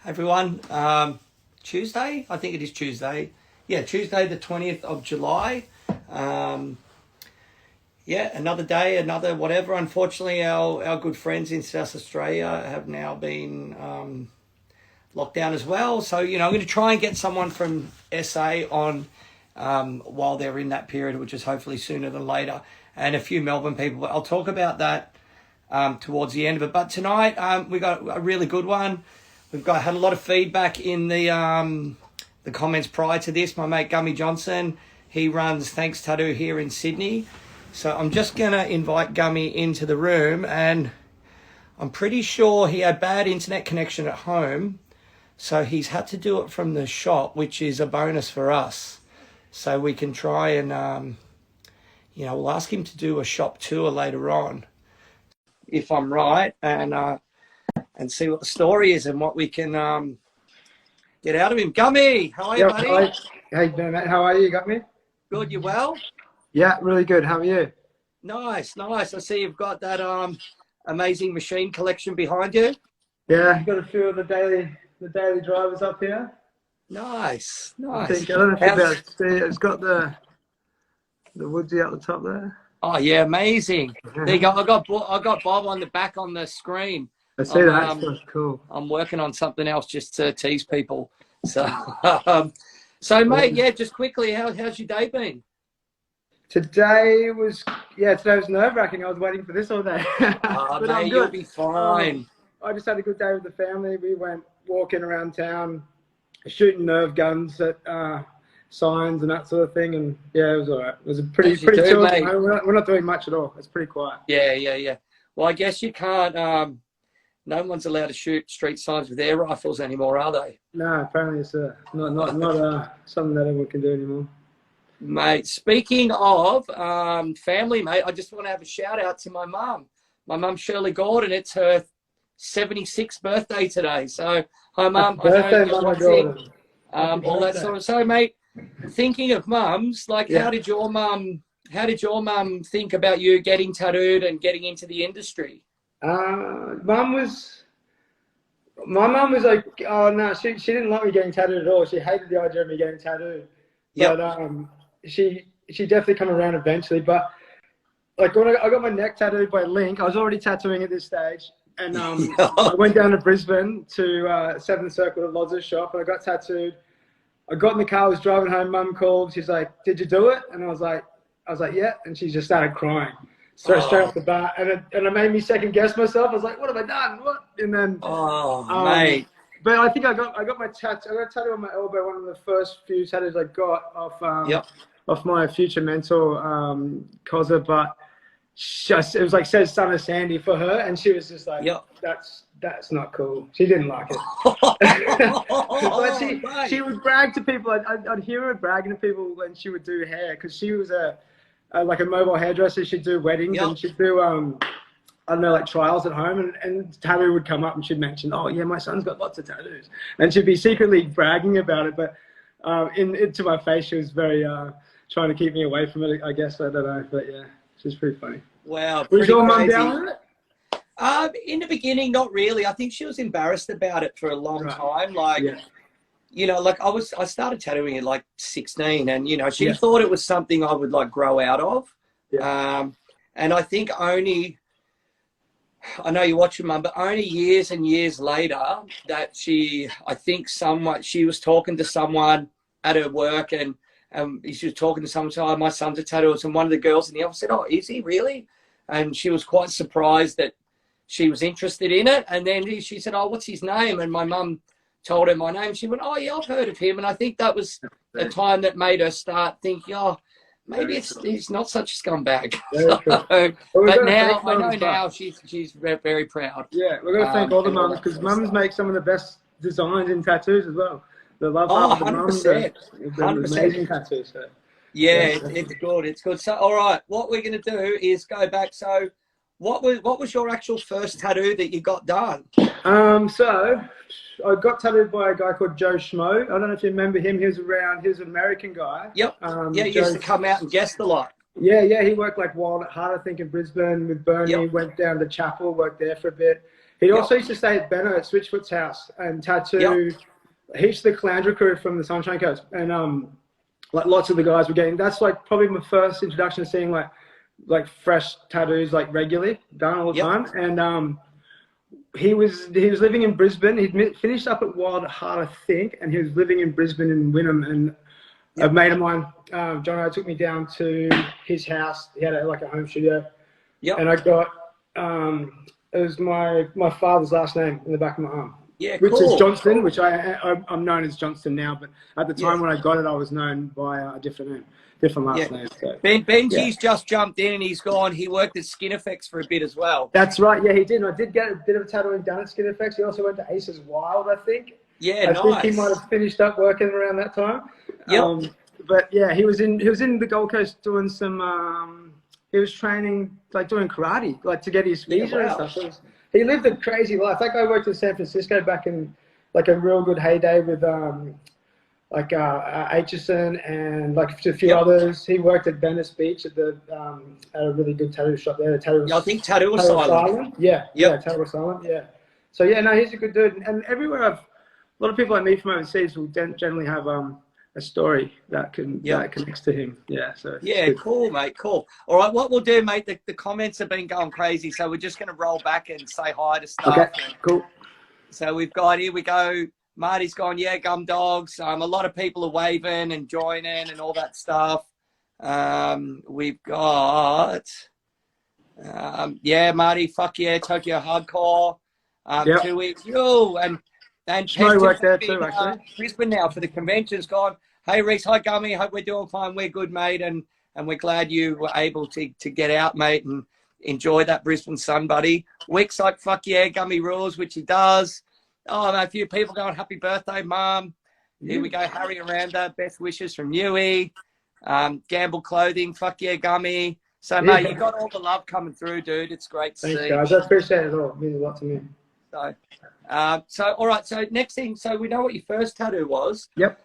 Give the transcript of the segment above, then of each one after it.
Everyone. Tuesday, I think it is Tuesday. Yeah, Tuesday the 20th of July. Um, yeah, another day, another whatever. Unfortunately, our good friends in South Australia have now been locked down as well. So, I'm going to try and get someone from SA on while they're in that period, which is hopefully sooner than later, and a few Melbourne people. But I'll talk about that towards the end of it. But tonight we got a really good one. We've had a lot of feedback in the comments prior to this. My mate Gummy Johnston, he runs Thanks Tattoo here in Sydney. So I'm just going to invite Gummy into the room, and I'm pretty sure he had bad internet connection at home. So he's had to do it from the shop, which is a bonus for us. So we can try and, we'll ask him to do a shop tour later on, if I'm right, and see what the story is and what we can get out of him. Gummy, how are you, buddy? Hi. Hey, mate. How are you? You got me? Good, you well? Yeah, really good. How are you? Nice. I see you've got that amazing machine collection behind you. Yeah, got a few of the daily drivers up here. Nice. I don't know if you'll be able to see it. It's got the woodsy at the top there. Oh yeah, amazing. There you go. I got Bob on the back on the screen. I see that. That's cool. I'm working on something else just to tease people. So, mate, yeah, just quickly, how's your day been? Today was nerve-wracking. I was waiting for this all day. But mate, you'll be fine. I just had a good day with the family. We went walking around town, shooting nerve guns at signs and that sort of thing. And yeah, it was all right. It was a pretty chill. We're not doing much at all. It's pretty quiet. Yeah. Well, I guess you can't. No one's allowed to shoot street signs with air rifles anymore, are they? No, apparently it's not something that everyone can do anymore. Mate, speaking of family, mate, I just want to have a shout out to my mum. My mum, Shirley Gordon. It's her 76th birthday today. So, hi, Mum. All that sort of. So, mate, thinking of mums, like, yeah. how did your mum think about you getting tattooed and getting into the industry? My mum was like, oh no, she didn't like me getting tattooed at all. She hated the idea of me getting tattooed. Yep. But she definitely come around eventually. But like when I got my neck tattooed by Link, I was already tattooing at this stage, and I went down to Brisbane to 7th Circle at Loz's shop, and I got tattooed. I got in the car, I was driving home. Mum called. She's like, "Did you do it?" And I was like, "Yeah." And she just started crying. Straight off the bat, and it made me second guess myself. I was like, "What have I done? What?" And then, mate. But I think I got my tattoo. I got a tattoo on my elbow. One of the first few tattoos I got off my future mentor, Koza. But it was like says "Son of Sandy" for her, and she was just like, "That's not cool." She didn't like it. But she would brag to people. I'd hear her bragging to people when she would do hair, because she was like a mobile hairdresser. She'd do weddings and she'd do I don't know, like trials at home, and tattoo would come up and she'd mention, "Oh yeah, my son's got lots of tattoos," and she'd be secretly bragging about it, but into my face she was very trying to keep me away from it, I guess. I don't know, but yeah, she's pretty funny. Wow. Was your mum down with it? In the beginning, not really. I think she was embarrassed about it for a long time. Like, like I started tattooing at like 16, and she thought it was something I would like grow out of. And I think I know you watch your mum, but only years and years later that she was talking to someone at her work, and she was talking to someone, "Oh, my son's a tattooist," and one of the girls in the office said, "Oh, is he really?" And she was quite surprised that she was interested in it. And then she said, "Oh, what's his name?" And my mum told her my name. She went, "Oh yeah, I've heard of him." And I think that was the time that made her start thinking, "Oh, maybe he's not such a scumbag." But now I know now she's very proud. Yeah, we're going to thank all the mums, because mums make some of the best designs in tattoos as well. The love of the mums, 100%. Amazing tattoos. So. Yeah, it's good. It's good. So, all right, what we're going to do is go back. So, what was your actual first tattoo that you got done? So I got tattooed by a guy called Joe Schmo. I don't know if you remember him. He was around. He was an American guy. Yep. He used to come out and guest a lot. Yeah. He worked like Wild at Heart, I think, in Brisbane with Bernie. Went down to Chapel, worked there for a bit. He also used to stay at Benno at Switchfoot's house and tattoo heaps of the Calandra crew from the Sunshine Coast. And like lots of the guys were getting, that's like probably my first introduction to seeing like fresh tattoos like regularly done all the time. And he was living in Brisbane. He'd finished up at Wild Heart, I think, and he was living in Brisbane in Wynnum. And a mate of mine, John, took me down to his house. He had like a home studio. And I got it was my father's last name in the back of my arm. Which is Johnston, which I'm known as Johnston now, but at the time when I got it, I was known by a different name, different last name. So. Benji's just jumped in and he's gone. He worked at Skin Effects for a bit as well. That's right. Yeah, he did. And I did get a bit of tattooing done at Skin Effects. He also went to Aces Wild, I think. I think he might have finished up working around that time. But yeah, he was in the Gold Coast doing some. He was training, like doing karate, like to get his visa and stuff. So he lived a crazy life. That guy worked in San Francisco back in like a real good heyday with like Aitchison and like a few others. He worked at Venice Beach at a really good tattoo shop there. I think Tattoo Asylum. Tattoo Asylum. Yeah. So yeah, no, he's a good dude. And everywhere a lot of people I meet from overseas will generally have a story that connects to him. Yeah. So cool, mate. Cool. All right, what we'll do, mate. The comments have been going crazy, so we're just going to roll back and say hi to stuff. Okay. Cool. So we've got, here we go. Marty's gone, Gum Dogs. A lot of people are waving and joining and all that stuff. We've got, Marty, fuck yeah, Tokyo Hardcore. 2 weeks, and Snow worked there too, actually. Brisbane now for the convention's gone. Hey, Rhys, hi, Gummy. Hope we're doing fine. We're good, mate. And we're glad you were able to get out, mate, and enjoy that Brisbane sun, buddy. Wick's like, fuck yeah, Gummy rules, which he does. Oh, a few people going, happy birthday, Mum. Here we go, Harry Aranda. Best wishes from Yui. Gamble Clothing, fuck yeah, Gummy. So, mate, you got all the love coming through, dude. It's great to see. Thanks, guys. I appreciate it all. It means a lot to me. So, all right. So next thing, so we know what your first tattoo was. Yep.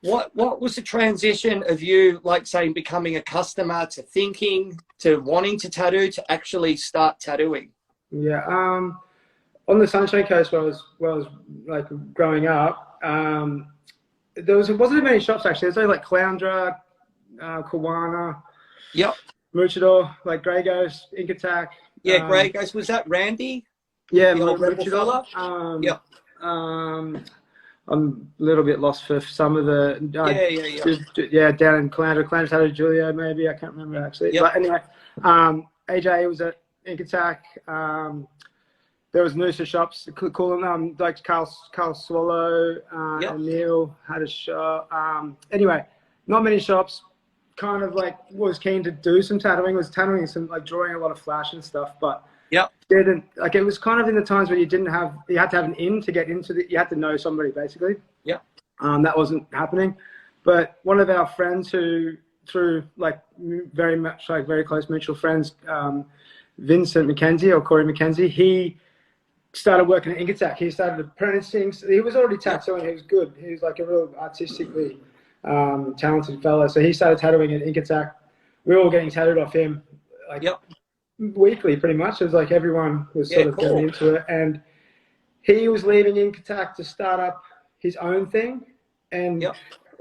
What was the transition of you, like saying, becoming a customer to thinking to wanting to tattoo to actually start tattooing? Yeah. On the Sunshine Coast, where I was like growing up, there wasn't many shops actually. There's only like Cloundra, Kawana. Yep. Muchador, like Grey Ghost, Ink Attack. Yeah, Grey Ghost. Was that Randy? Yeah, the old rebel fella. Yep. I'm a little bit lost for some of the. Down in Cloundra had a Julio, maybe I can't remember actually. Yep. But anyway, AJ was at Ink Attack. There was Noosa shops, cool. Like Carl Swallow and Neil had a shop. Anyway, not many shops. Kind of like was keen to do some tattooing. Was tattooing some like drawing a lot of flash and stuff, but. Didn't like it was kind of in the times where you had to have an in to get into you had to know somebody basically. That wasn't happening. But one of our friends who through like very much like very close mutual friends, Vincent McKenzie or Corey McKenzie, he started working at Ink Attack. He started apprenticing. He was already tattooing, he was good. He was like a real artistically talented fellow. So he started tattooing at Ink Attack. We were all getting tattooed off him. Like weekly pretty much. It was like everyone was sort of getting into it, and he was leaving Ink Attack to start up his own thing, and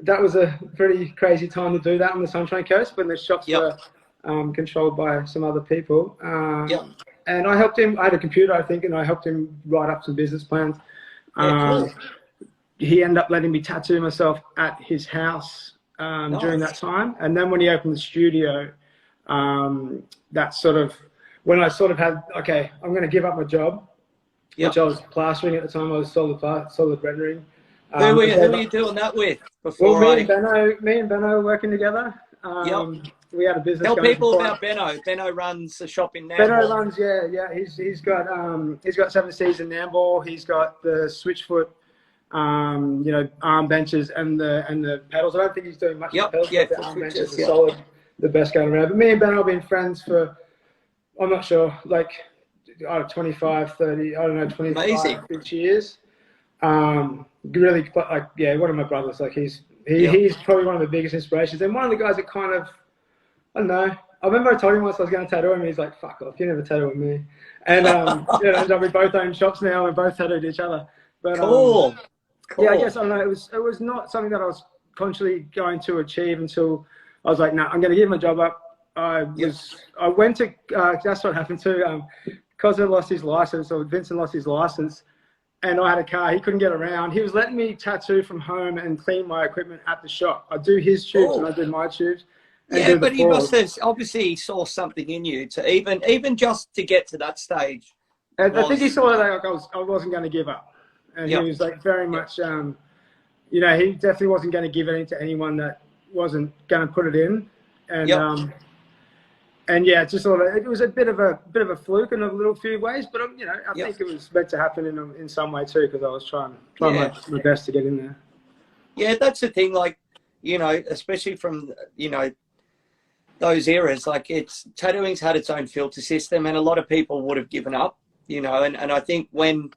that was a pretty crazy time to do that on the Sunshine Coast when the shops were controlled by some other people. And I helped him. I had a computer, I think, and I helped him write up some business plans. He ended up letting me tattoo myself at his house during that time, and then when he opened the studio, that's sort of when I sort of had, okay, I'm going to give up my job, which I was plastering at the time. I was solid rendering. Who were you doing that with? Before me and Benno were working together. We had a business. Tell people about Benno. Benno runs a shop in Nambour. Benno runs, he's got 7 Seas in Nambour. He's got the Switchfoot, arm benches and the pedals. I don't think he's doing much with pedals. But the arm benches are solid. The best going around. But me and Ben have been friends for, I'm not sure, like 25, 30, I don't know, 25 years. Really, like, one of my brothers. Like he's probably one of the biggest inspirations, and one of the guys that kind of, I don't know, I remember I told him once I was going to tattoo him. He's like, "Fuck off, you never tattooing me." And you know, we both own shops now. We both tattooed each other. But Cool. yeah, I guess I don't know. It was not something that I was consciously going to achieve until I was like, "No, I'm going to give my job up." I went to. That's what happened too. Cosmo lost his license, or Vincent lost his license, and I had a car. He couldn't get around. He was letting me tattoo from home and clean my equipment at the shop. I do his tubes and I do my tubes. Yeah, but he must have, obviously he saw something in you to even just to get to that stage. I think he saw that I wasn't going to give up. And he was like very much, you know, he definitely wasn't going to give anything to anyone that wasn't going to put it in. And yeah, just sort of, it was a bit of a fluke in a little few ways, but you know, I think it was meant to happen in some way too, because I was trying my best to get in there. Yeah, that's the thing. Like, you know, especially from, you know, those eras, like tattooing's had its own filter system, and a lot of people would have given up, you know, and I think when,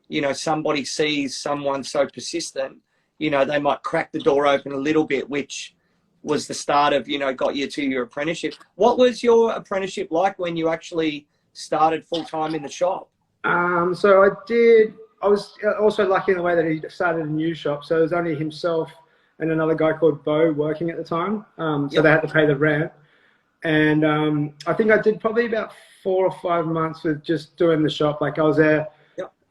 you know, somebody sees someone so persistent, you know, they might crack the door open a little bit, which was the start of, you know, got you to your apprenticeship. What was your apprenticeship like when you actually started full-time in the shop? So I was also lucky in the way that he started a new shop. So it was only himself and another guy called Bo working at the time. So they had to pay the rent. And I think I did probably about 4 or 5 months with just doing the shop. Like I was there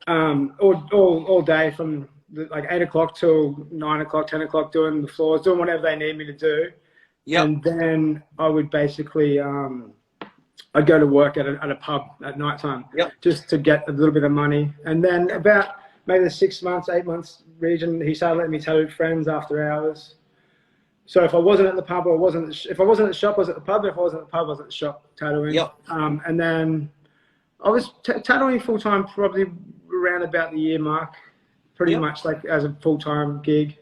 all day from like 8 o'clock till 9 o'clock, 10 o'clock, doing the floors, doing whatever they need me to do. And then I would basically, I'd go to work at a pub at night time just to get a little bit of money. And then about maybe the 6 months, 8 months region, he started letting me tattoo friends after hours. So if I wasn't at the pub, or if I wasn't at the shop, I was at the pub. If I wasn't at the pub, I was at the shop tattooing. And then I was tattooing full time probably around about the year mark, pretty much like as a full time gig.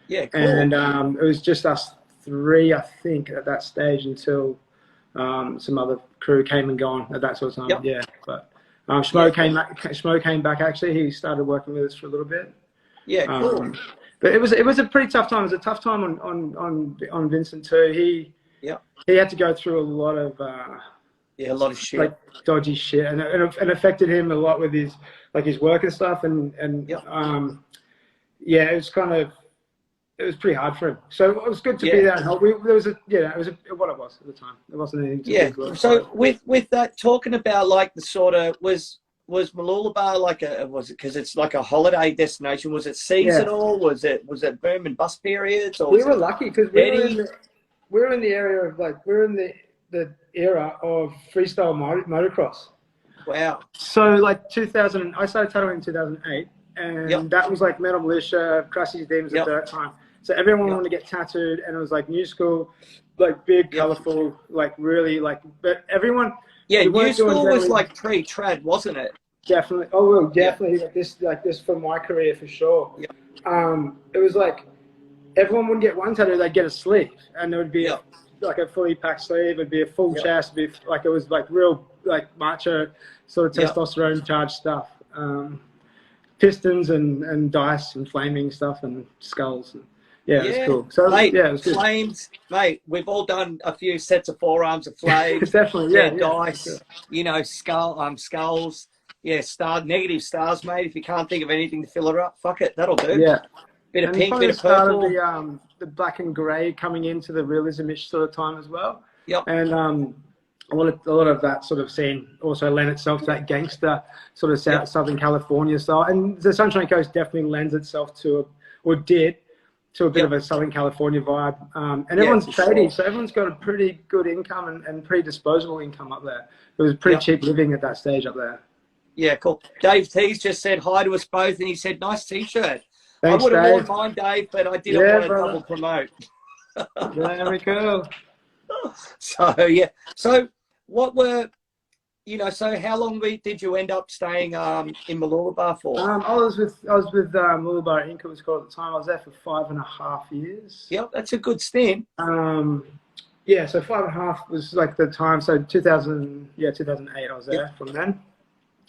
Yeah, cool. And it was just us three, I think, at that stage until some other crew came and gone at that sort of time. Yeah, but Schmo came back actually. He started working with us for a little bit. Yeah, cool. But it was a pretty tough time. It was a tough time on Vincent too. He had to go through a lot of shit, like dodgy shit, and it affected him a lot with his work and stuff. And it was pretty hard for him. So it was good to be there and help. It was what it was at the time. It wasn't anything too big. So with that, talking about like the sort of was Mooloolaba like was it because it's like a holiday destination? Was it seasonal? Was it boom and bust periods? Or we were lucky because we were in the area of we're in the era of freestyle motocross. Wow. So like 2000, I started tattooing in 2008, and that was like Metal Militia, Krusty's Demons at that time. So everyone wanted to get tattooed, and it was like new school, like big, colorful, like really like, but everyone. Yeah, new school was like pre-trad, wasn't it? Definitely. Oh, well, definitely like this for my career for sure. It was like everyone wouldn't get one tattoo; they'd get a sleeve, and it would be like a fully packed sleeve. It'd be a full chest. It'd be like it was like real like macho sort of testosterone charged stuff. Pistons and dice and flaming stuff and skulls. And, it was cool. So mate, it was good. Flames, mate. We've all done a few sets of forearms of flames. Definitely, dice. Sure. You know, skulls. Yeah, negative stars, mate. If you can't think of anything to fill it up, fuck it, that'll do. Yeah. Bit of pink, bit of purple. The black and grey coming into the realism-ish sort of time as well. Yep. And a lot of that sort of scene also lent itself to that gangster sort of Southern California style. And the Sunshine Coast definitely lends itself to a bit of a Southern California vibe. And everyone's trading, so everyone's got a pretty good income and pretty disposable income up there. It was pretty cheap living at that stage up there. Yeah, cool. Dave T's just said hi to us both, and he said, nice T-shirt. Thanks, I would have Dave. worn mine, Dave, but I didn't want to double promote. Very cool. So what were, so how long did you end up staying in Mooloolaba for? I was with Mooloolaba Inc. It was called at the time. I was there for 5.5 years. Yep, that's a good stint. So 5.5 was like the time. So 2008 I was there from then.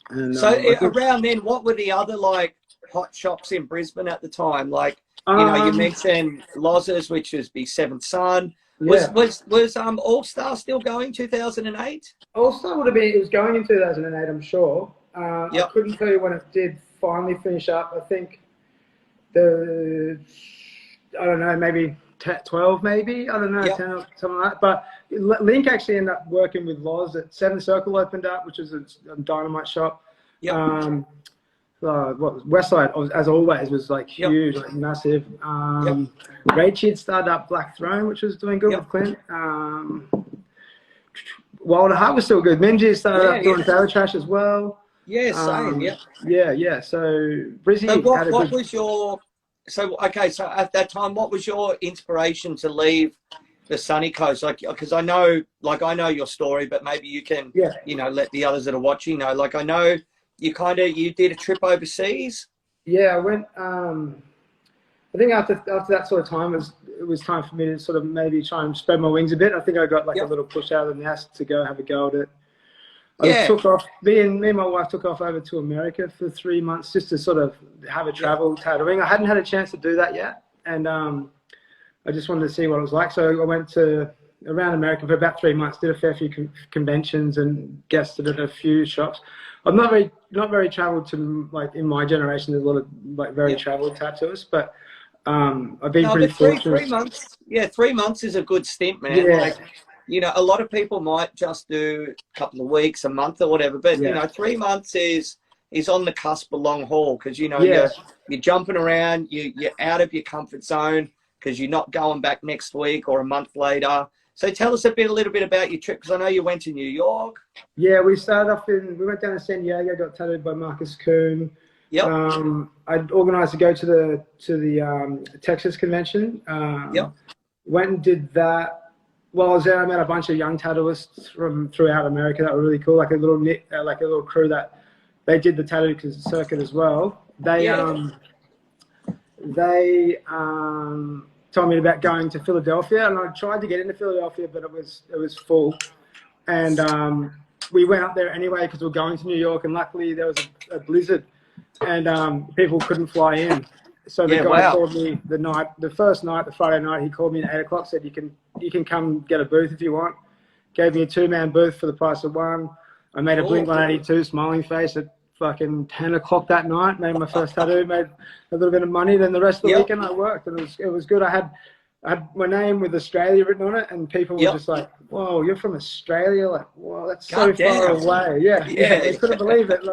And, around then, what were the other like hot shops in Brisbane at the time? Like, you mentioned Loz's, which was Seventh Son. Yeah. Was All Star still going 2008? All Star would have been. It was going in 2008, I'm sure. I Yep. couldn't tell you when it did finally finish up. I think I don't know, maybe 12, maybe, I don't know, Yep. 10 or something like that. But Link actually ended up working with Loz at Seven Circle opened up, which is a dynamite shop. Yep. Westside, as always, was like huge, like massive. Rachid started up Black Throne, which was doing good with Clint. Wilder Heart was still good. Minji started up doing Daily Trash as well. Yeah, same. Yeah. So Brizzy. So what was your? So okay. So at that time, what was your inspiration to leave the sunny coast? Like, because I know your story, but maybe you can, let the others that are watching know. Like, I know you did a trip overseas. Yeah, I went. I think after that sort of time, it was time for me to sort of maybe try and spread my wings a bit. I think I got like a little push out of the nest to go have a go at it. I took off. Me and my wife took off over to America for 3 months just to sort of have a travel tattooing. I hadn't had a chance to do that yet, and I just wanted to see what it was like. So I went around America for about 3 months, did a fair few conventions and guested at a few shops. I'm not very traveled to, like, in my generation. There's a lot of like very traveled tattooists, but I've been pretty fortunate. 3 months. Yeah, 3 months is a good stint, man. Yeah. Like, a lot of people might just do a couple of weeks, a month, or whatever. But 3 months is on the cusp of long haul because you're jumping around, you're out of your comfort zone because you're not going back next week or a month later. So tell us a little bit about your trip, because I know you went to New York. Yeah, we started off we went down to San Diego, got tattooed by Marcus Kuhn. Yep. I'd organised to go to the Texas convention. Went and did that. While I was there, I met a bunch of young tattooists from throughout America that were really cool. Like a little crew that they did the tattoo circuit as well. They told me about going to Philadelphia, and I tried to get into Philadelphia, but it was full. And we went up there anyway because we were going to New York, and luckily there was a blizzard, and people couldn't fly in. So the guy called me the first night, the Friday night. He called me at 8 o'clock, said you can come get a booth if you want. Gave me a 2-man booth for the price of one. I made a Blink-182 smiling face at fucking 10 o'clock that night. Made my first tattoo. Made a little bit of money. Then the rest of the weekend I worked, and it was good. I had my name with Australia written on it, and people were just like, "Whoa, you're from Australia!" Like, "Whoa, that's so far away." Yeah, they couldn't believe it.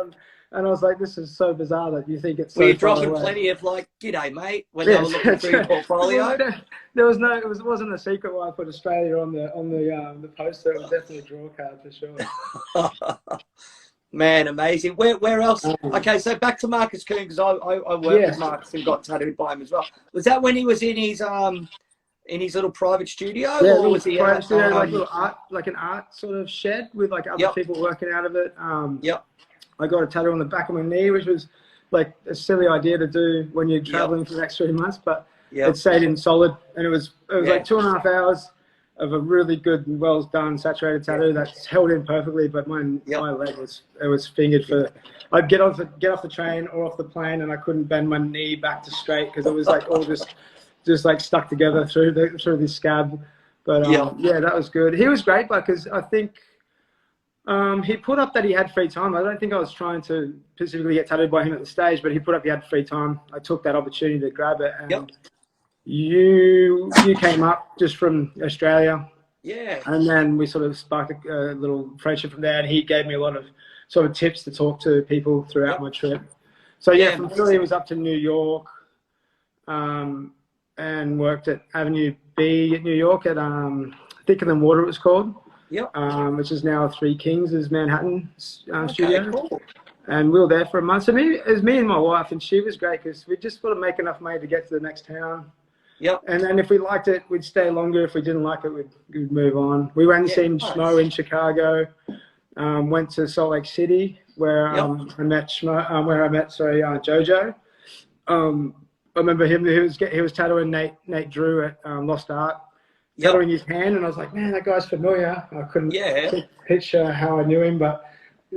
And I was like, "This is so bizarre that you think it's so far away." Were you dropping plenty of like, "G'day, mate," when they were looking through your portfolio? It wasn't a secret why I put Australia on the poster. It was definitely a draw card for sure. Man, amazing. Where else? Okay, so back to Marcus Kuhn, because I worked with Marcus and got tattooed by him as well. Was that when he was in his little private studio, or was he private studio, like little art, like an art sort of shed with like other people working out of it? I got a tattoo on the back of my knee, which was like a silly idea to do when you're traveling for the next 3 months, but it stayed in solid, and it was like 2.5 hours of a really good and well done saturated tattoo that's held in perfectly. But my leg was fingered for. I'd get off the train or off the plane, and I couldn't bend my knee back to straight because it was like all just like stuck together through this scab. But that was good. He was great, because I think he put up that he had free time. I don't think I was trying to specifically get tattooed by him at the stage, but he put up he had free time. I took that opportunity to grab it, and you came up just from Australia. Yeah. And then we sort of sparked a little friendship from there, and he gave me a lot of sort of tips to talk to people throughout my trip. So from Philly, I was up to New York, and worked at Avenue B at New York at Thicker Than Water, it was called. Which is now Three Kings' Manhattan studio. Cool. And we were there for a month. So it was me and my wife, and she was great because we just sort of make enough money to get to the next town. And then if we liked it, we'd stay longer. If we didn't like it, we'd move on. We went and seen Schmo in Chicago. Went to Salt Lake City where I met Jojo. I remember him. He was tattooing Nate Drew at Lost Art. Tattooing his hand, and I was like, man, that guy's familiar. I couldn't picture how I knew him, but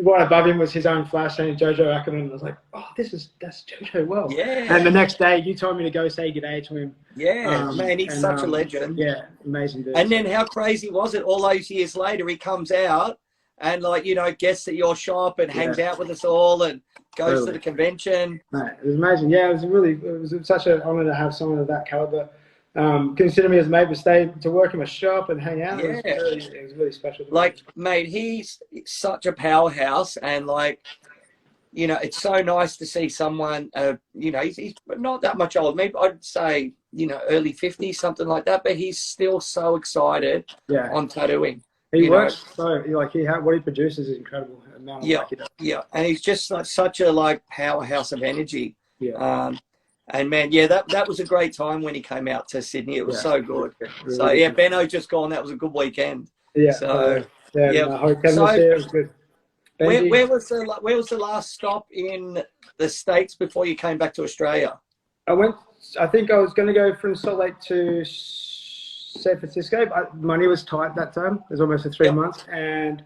right above him was his own flash saying Jojo Ackerman. And I was like, oh, that's Jojo Well. Yeah. And the next day, you told me to go say good day to him. Yeah, man, he's such a legend. Yeah, amazing dude. And then how crazy was it? All those years later, he comes out and, like, you know, guests at your shop and hangs out with us all and goes to the convention. Mate, it was amazing. Yeah, it was such an honor to have someone of that caliber. Consider me as mate, but stay to work in my shop and hang out. Yeah. It was really special. Like, mate, he's such a powerhouse, and, like, you know, it's so nice to see someone, you know, he's not that much older. Maybe I'd say, you know, early 50s, something like that, but he's still so excited on tattooing. He works so, like, what he produces is incredible. Yeah, and he's just like such a, like, powerhouse of energy. Yeah. And man, that was a great time when he came out to Sydney. It was so good. Really so yeah, Benno just gone. That was a good weekend. Yeah. So it was good. Where was the last stop in the States before you came back to Australia? I think I was going to go from Salt Lake to San Francisco. Money was tight that time. It was almost for 3 months, and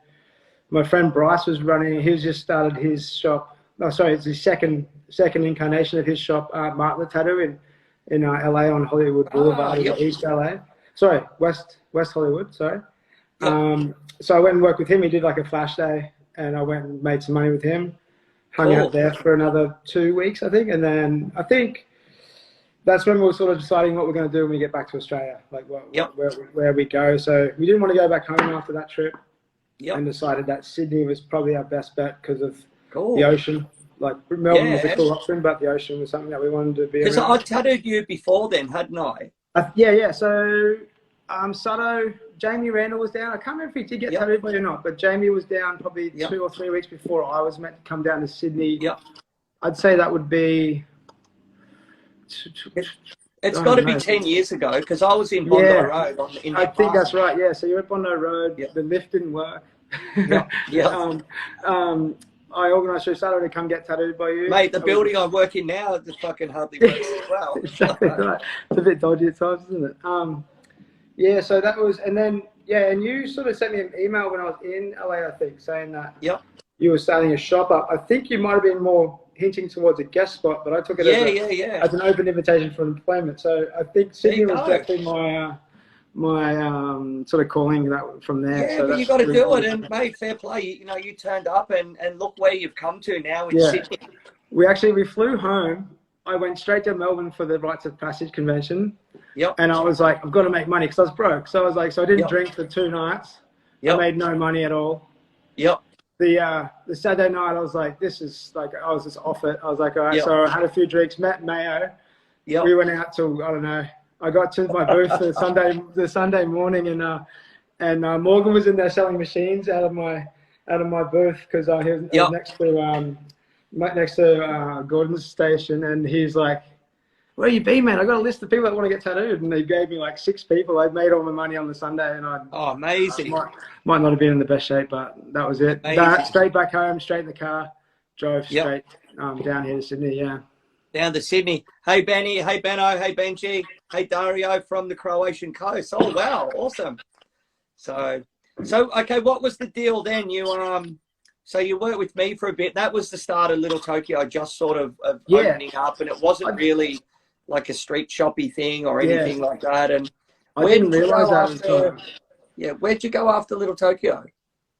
my friend Bryce was running. He was just started his shop. Oh, sorry, it's his second incarnation of his shop, Martlet Tattoo in LA on Hollywood Boulevard, East LA. Sorry, West Hollywood. Sorry. So I went and worked with him. He did like a flash day, and I went and made some money with him. Hung out there for another 2 weeks, I think, and then I think that's when we were sort of deciding what we're going to do when we get back to Australia, like where we go. So we didn't want to go back home after that trip, and decided that Sydney was probably our best bet because of the ocean. Like Melbourne was a cool option, but the ocean was something that we wanted to be around. Because I tattooed you before then, hadn't I? Yeah. So Sutto, Jamie Randall was down. I can't remember if he did get tattooed by you or not, but Jamie was down probably 2 or 3 weeks before I was meant to come down to Sydney. I'd say that would be... It's got to be 10 years ago, because I was in Bondi Road. I think that's right, yeah. So you're at Bondi Road. The lift didn't work. I organised for Saturday to come get tattooed by you. Mate, the building I work in now just fucking hardly works as well. Exactly right. It's a bit dodgy at times, isn't it? So that was, and then, and you sort of sent me an email when I was in LA, I think, saying that you were starting a shop up. I think you might have been more hinting towards a guest spot, but I took it as an open invitation for employment. So I think Sydney was definitely my sort of calling that from there. Yeah, so but you got to do it, and mate, fair play. You know, you turned up, and look where you've come to now in Sydney. We flew home. I went straight to Melbourne for the Rites of Passage convention. And I was like, I've got to make money because I was broke. So I was like, so I didn't drink for 2 nights. I made no money at all. The Saturday night, I was like, this is like, I was just off it. I was like, all right. So I had a few drinks, met Mayo. We went out till, I don't know. I got to my booth the Sunday morning, and Morgan was in there selling machines out of my booth because he was next to Gordon's station, and he's like, "Where you been, man? I got a list of people that want to get tattooed," and they gave me like 6 people. I made all my money on the Sunday, and amazing. Might not have been in the best shape, but that was it. Straight back home, straight in the car, drove straight down here to Sydney. Down to Sydney. Hey, Benny. Hey, Benno. Hey, Benji. Hey, Dario from the Croatian coast. Oh, wow. Awesome. So okay, what was the deal then? So you worked with me for a bit. That was the start of Little Tokyo, just sort of opening up, and it wasn't really like a street shoppy thing or anything like that. And I didn't realise that at the time. Yeah, where'd you go after Little Tokyo?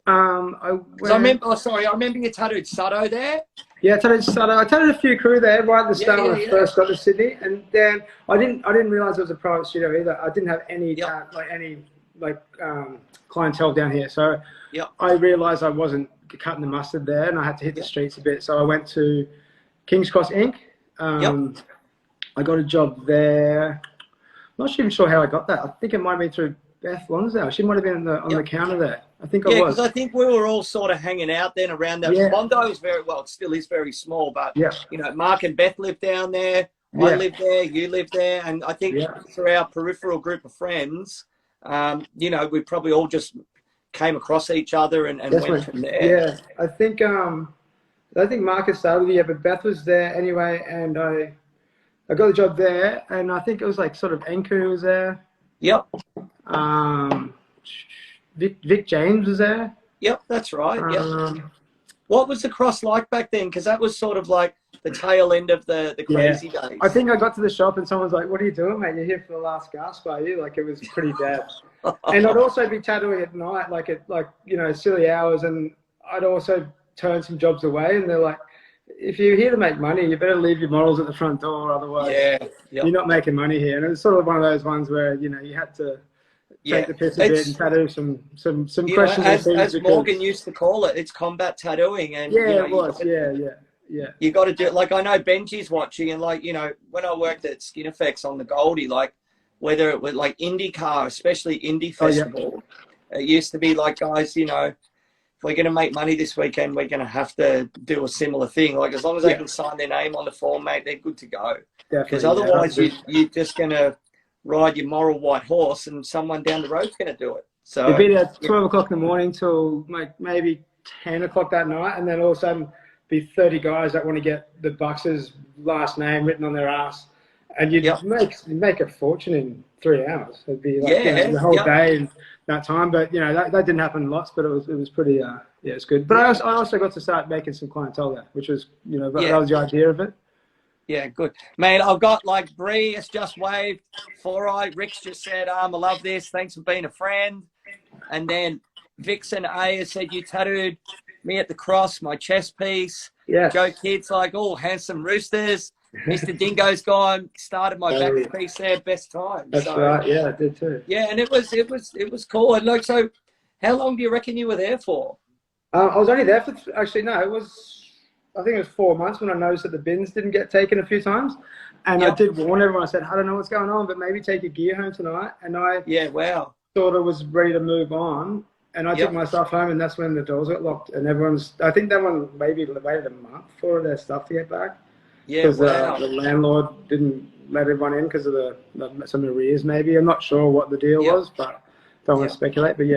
I remember you tattooed Sutto there. Yeah, I tattooed a few crew there right at the start when I first got to Sydney, and then I didn't realise it was a private studio either. I didn't have any clientele down here, so I realised I wasn't cutting the mustard there, and I had to hit the streets a bit. So I went to King's Cross Inc. I got a job there. I'm not even sure how I got that. I think it might have been through Beth Lonsdale. She might have been on the counter there. I think I was. Because I think we were all sort of hanging out then around that. Bondi was it still is very small, but you know, Mark and Beth lived down there. I lived there. You lived there, and I think through our peripheral group of friends, you know, we probably all just came across each other and went from there. Yeah, I think Marcus started with you, but Beth was there anyway, and I got the job there, and I think it was like sort of Enku was there. Vic James was there. That's right. What was the cross like back then? Because that was sort of like the tail end of the crazy days. I think I got to the shop and someone's like, "What are you doing, mate? You're here for the last gasp, are you?" Like, it was pretty bad. And I'd also be tattooing at night, like at silly hours, and I'd also turn some jobs away. And they're like, "If you're here to make money, you better leave your models at the front door, otherwise you're not making money here." And it was sort of one of those ones where you had to take the piss a bit and tattoo some questionable things. As Morgan used to call it, it's combat tattooing, and it was. Yeah. You got to do it. Like, I know Benji's watching, and like, when I worked at Skin Effects on the Goldie, like, whether it was like IndyCar, especially Indy Festival, it used to be like, guys, if we're going to make money this weekend, we're going to have to do a similar thing. Like, as long as they can sign their name on the form, mate, they're good to go. Because otherwise you're just going to ride your moral white horse and someone down the road's going to do it. So you'd be there at 12 o'clock in the morning till like maybe 10 o'clock that night, and then all of a sudden be 30 guys that want to get the Bucks' last name written on their ass, and you'd make a fortune in 3 hours. It'd be like the whole day in that time. But that didn't happen lots, but it was pretty it's good. But I also got to start making some clientele there, which was that was the idea of it. Yeah, good. Man, I've got like Bree has just waved. 4-Eye, Rick's just said, I love this. Thanks for being a friend. And then Vixen A has said, you tattooed me at the cross, my chest piece. Yeah. Joe Kid's like, oh, handsome roosters. Mr. Dingo's gone, started my back piece there, best time. That's right. Yeah, I did too. Yeah, and it was cool. And look, so how long do you reckon you were there for? I was only there for I think it was 4 months when I noticed that the bins didn't get taken a few times. And I did warn everyone. I said, I don't know what's going on, but maybe take your gear home tonight. And I sort of was ready to move on. And I took my stuff home, and that's when the doors got locked. And I think that one maybe waited a month for their stuff to get back. Yeah, because the landlord didn't let everyone in because of some arrears maybe. I'm not sure what the deal was, but don't want to speculate. But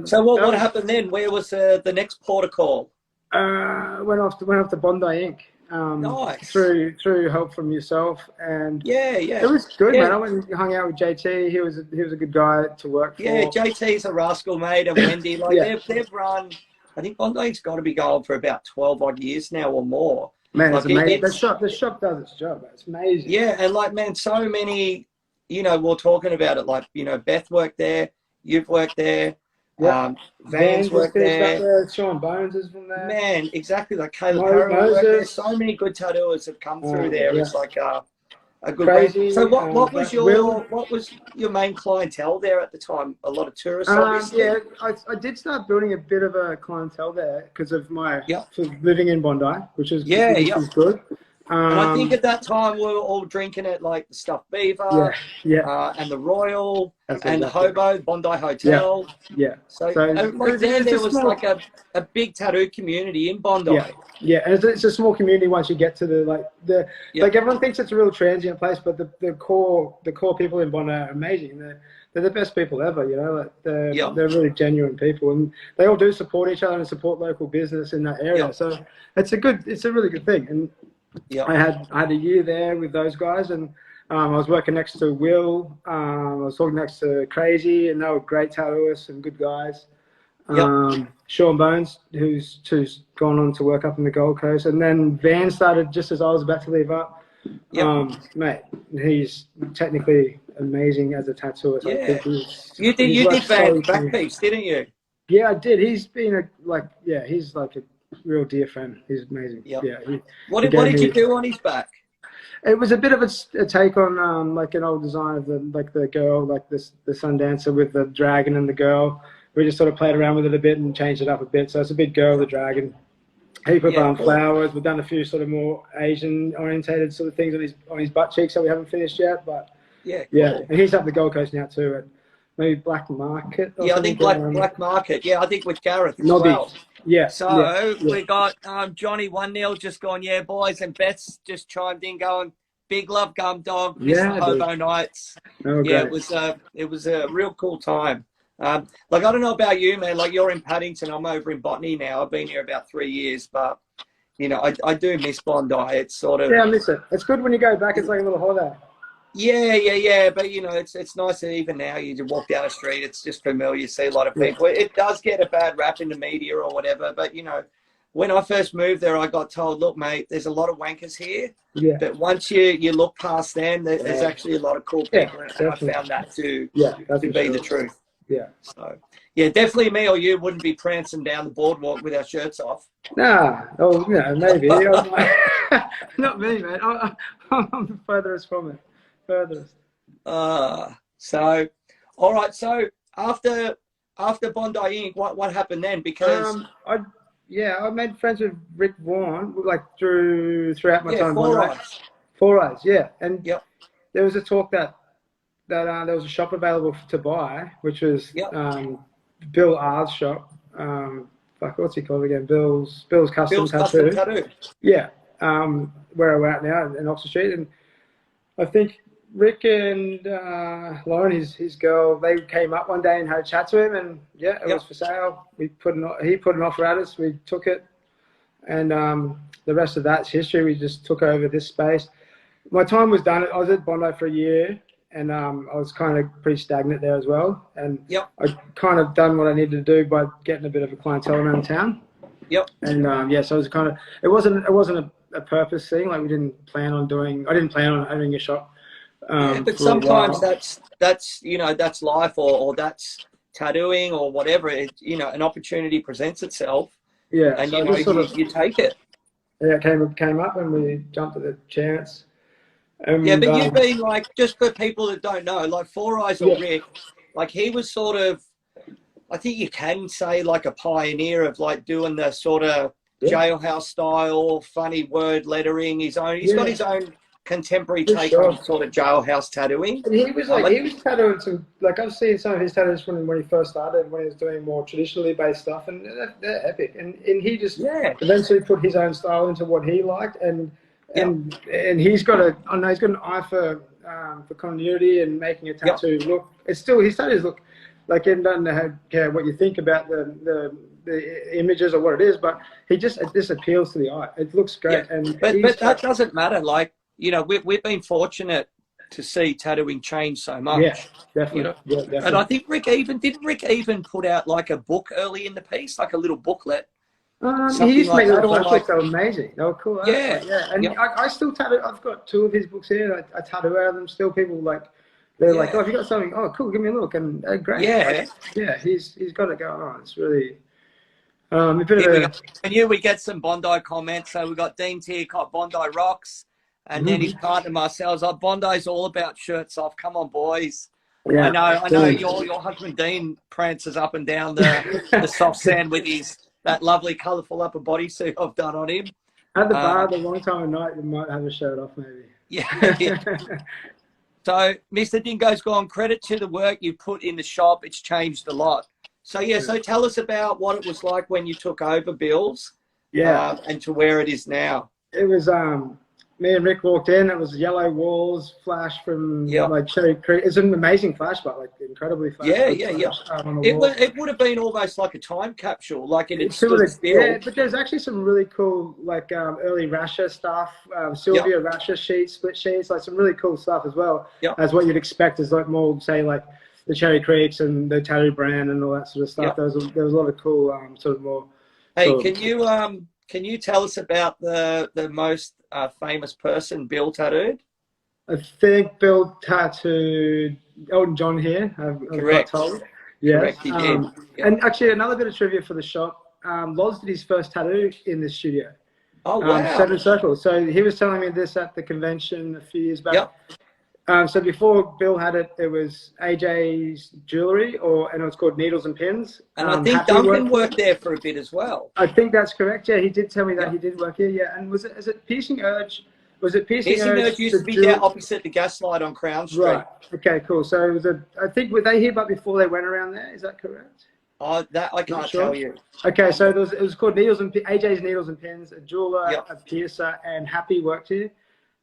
So what happened then? Where was the next port of call? Went off to Bondi Inc. Nice. Through help from yourself, and it was good, man. I went and hung out with JT. He was a good guy to work for. Yeah, JT's a rascal, mate, and Wendy. They've run. I think Bondi's got to be going for about 12 odd years now or more. Man, it's amazing. The shop does its job. It's amazing. Yeah, and so many. We're talking about it. Beth worked there. You've worked there. Yeah. Vans worked there. Sean Bones is from there. Man, exactly. Like Caleb Perry worked there. So many good tattooers have come through there. Yeah. It's like a good crazy. So what was your main clientele there at the time? A lot of tourists, obviously. Yeah, I did start building a bit of a clientele there because of my sort of living in Bondi, which is good. And I think at that time we were all drinking at like the Stuffed Beaver, and the Royal, and the Hobo, Bondi Hotel. Yeah. So there was like a big tattoo community in Bondi. Yeah, and it's a small community once you get to like everyone thinks it's a real transient place, but the core people in Bondi are amazing. They're the best people ever, they're really genuine people, and they all do support each other and support local business in that area. So it's a really good thing. And I had a year there with those guys, and I was working next to Will. I was talking next to Crazy, and they were great tattooists and good guys. Sean Bones, who's gone on to work up in the Gold Coast, and then Van started just as I was about to leave up. Mate, he's technically amazing as a tattooist. Yeah. You did Van's back piece, didn't you? Yeah, I did. He's been he's like a real dear friend. He's amazing. What did you do on his back? It was a bit of a take on like an old design of the girl, like the Sundancer with the dragon and the girl. We just sort of played around with it a bit and changed it up a bit. So it's a big girl, the dragon. Heap of flowers. We've done a few sort of more Asian orientated sort of things on his butt cheeks that we haven't finished yet. But and he's up the Gold Coast now too. At maybe Black Market. I think Black Market. Yeah, I think with Gareth as well. Yeah. So we got Johnny 1-0 just gone, boys, and Beth's just chimed in going, big love, Gum Dog, Mr. Hobo Nights. It was a real cool time. I don't know about you, man. Like, you're in Paddington, I'm over in Botany now. I've been here about 3 years, but I do miss Bondi. It's sort of I miss it. It's good when you go back. It's like a little holiday. Yeah. But you know, it's nice that even now you walk down the street, it's just familiar. You see a lot of people. It does get a bad rap in the media or whatever. But you know, when I first moved there, I got told, look, mate, there's a lot of wankers here. Yeah. But once you look past them, there's actually a lot of cool people, and I found that to be the truth. Yeah. So, yeah, definitely me or you wouldn't be prancing down the boardwalk with our shirts off. Nah. Oh, you know, maybe. Not me, mate. I'm the furthest from it. Furthest. So, all right. So after Bondi Inc., what happened then? Because I made friends with Rick Vaughan like throughout my time. Four Eyes, yeah. And there was a talk that there was a shop available to buy, which was Bill R's shop. What's he called again? Bill's Custom Tattoo. Yeah. Where we're at now in Oxford Street, and I think Rick and Lauren, his girl, they came up one day and had a chat to him, and it was for sale. He put an offer at us. We took it, and the rest of that's history. We just took over this space. My time was done. I was at Bondi for a year, and I was kind of pretty stagnant there as well. And I kind of done what I needed to do by getting a bit of a clientele around town. And so it was kind of it wasn't a purpose thing. Like I didn't plan on owning a shop. But sometimes that's you know, that's life or that's tattooing or whatever. You know, an opportunity presents itself. Yeah, and so you take it. Yeah, it came up and we jumped at the chance. But you've been like, just for people that don't know, like Four Eyes or Rick, like he was sort of, I think you can say like a pioneer of like doing the sort of jailhouse style, funny word lettering. He's got his own contemporary take on sort of jailhouse tattooing. And he was tattooing some, like I've seen some of his tattoos when he first started, when he was doing more traditionally based stuff, and they're epic. And he just eventually put his own style into what he liked, and he's got an eye for continuity and making a tattoo look. It's still, his tattoos look like, he doesn't care what you think about the images or what it is, but it just appeals to the eye. It looks great. But that doesn't matter. Like, you know, we've been fortunate to see tattooing change so much. Yeah, definitely. You know? Yeah, definitely. And I think Rick even put out like a book early in the piece, like a little booklet. He used to make little flashbacks. They were amazing. They were cool. Yeah. And I still tattoo. I've got 2 of his books here. I tattoo out of them. Still, people they're like, oh, have you got something? Oh, cool. Give me a look. And great. Yeah. He's got it going on. It's really a bit of a. And we get some Bondi comments. So we got Dean Tearcott, Bondi rocks, and then his partner Marcel's like, Bondi's all about shirts off. Come on, boys. Yeah, I know. Your husband Dean prances up and down the soft sand with that lovely colourful upper bodysuit I've done on him. At the bar at the wrong time of night, you might have a shirt off, maybe. Yeah. So, Mr. Dingo's gone, credit to the work you put in the shop. It's changed a lot. So, so tell us about what it was like when you took over Bill's and to where it is now. It was, me and Rick walked in. It was yellow walls, flash from like Cherry Creek. It's an amazing flash, but like incredibly flash. It would have been almost like a time capsule, like it stood still. Yeah, but there's actually some really cool like early Rasher stuff, Sylvia Rasher sheets, split sheets, like some really cool stuff as well. As what you'd expect is like more, say, like the Cherry Creeks and the Tattoo brand and all that sort of stuff. There was a lot of cool sort of more. Hey, can you tell us about the most famous person Bill tattooed? I think Bill tattooed Elton John here. Correct. Yeah. Correct, he did. And actually, another bit of trivia for the shop. Loz did his first tattoo in this studio. Oh, wow. 7 Circles. So he was telling me this at the convention a few years back. So before Bill had it, it was AJ's Jewelry, and it was called Needles and Pins. And I think Duncan worked there for a bit as well. I think that's correct. Yeah, he did tell me that he did work here. Yeah, and is it Piercing Urge? Was it Piercing Urge used to be there opposite the Gaslight on Crown Street. Right. Okay, cool. So it was I think, were they here but before they went around there? Is that correct? Oh, that I can't tell you. Okay, so it was called AJ's Needles and Pins, a jeweler, a piercer, and Happy worked here.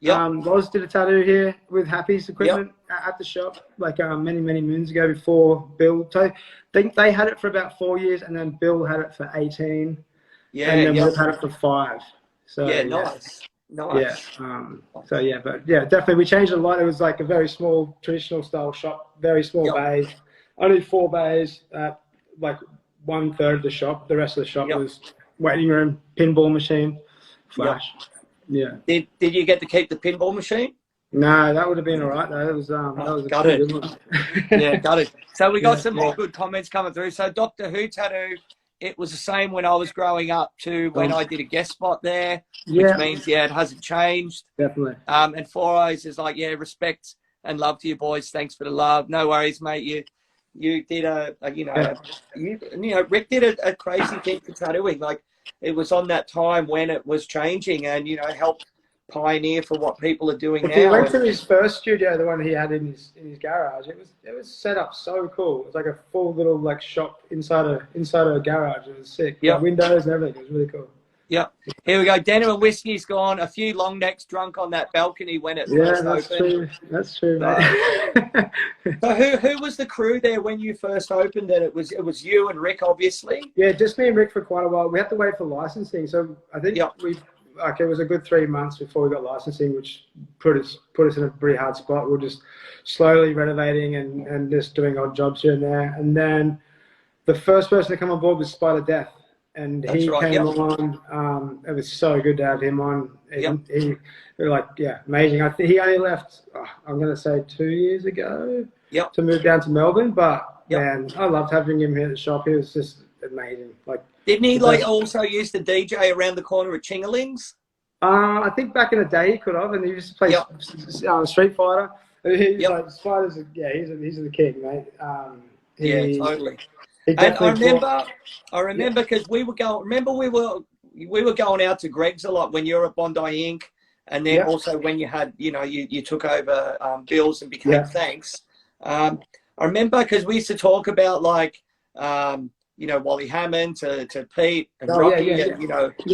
Loz did a tattoo here with Happy's equipment at the shop, like many moons ago before Bill. So I think they had it for about 4 years, and then Bill had it for 18. And then we've had it for 5. So nice. Nice. Yeah. So yeah, but yeah, definitely we changed a lot. It was like a very small traditional style shop, very small bays, only 4 bays. Like 1/3 of the shop. The rest of the shop was waiting room, pinball machine, flash. Yeah. Did you get to keep the pinball machine? No, that would have been all right though. That was a got pretty it. good one. Yeah, got it. So we got some more good comments coming through. So Doctor Who tattoo, it was the same when I was growing up to when I did a guest spot there, which means it hasn't changed. Definitely. And 4 Eyes is like, respect and love to you boys. Thanks for the love. No worries, mate. You did Rick did a crazy thing for tattooing. Like it was on that time when it was changing, and helped pioneer for what people are doing now. He went to his first studio, the one he had in his garage. It was set up so cool. It was like a full little like shop inside a garage. It was sick. Yeah, windows and everything. It was really cool. Yeah. Here we go. Denim and Whiskey's gone. A few long necks drunk on that balcony when it first opened. That's true, mate. So who was the crew there when you first opened it? It was you and Rick, obviously. Yeah, just me and Rick for quite a while. We had to wait for licensing, so I think it was a good 3 months before we got licensing, which put us in a pretty hard spot. We were just slowly renovating and just doing odd jobs here and there. And then the first person to come on board was Spider Death. And he came on. It was so good to have him on. He amazing. I think he only left, I'm going to say 2 years ago to move down to Melbourne. But, man, I loved having him here at the shop. He was just amazing. Didn't he also used to DJ around the corner at Chingalings? I think back in the day he could have, and he used to play Street Fighter. He's like Spider's. He's the king, mate. Totally. And I remember because we were going. Remember we were going out to Greg's a lot when you were at Bondi Inc. And then also when you had you took over Bill's and became Thanks. I remember because we used to talk about Wally Hammond to Pete and Rocky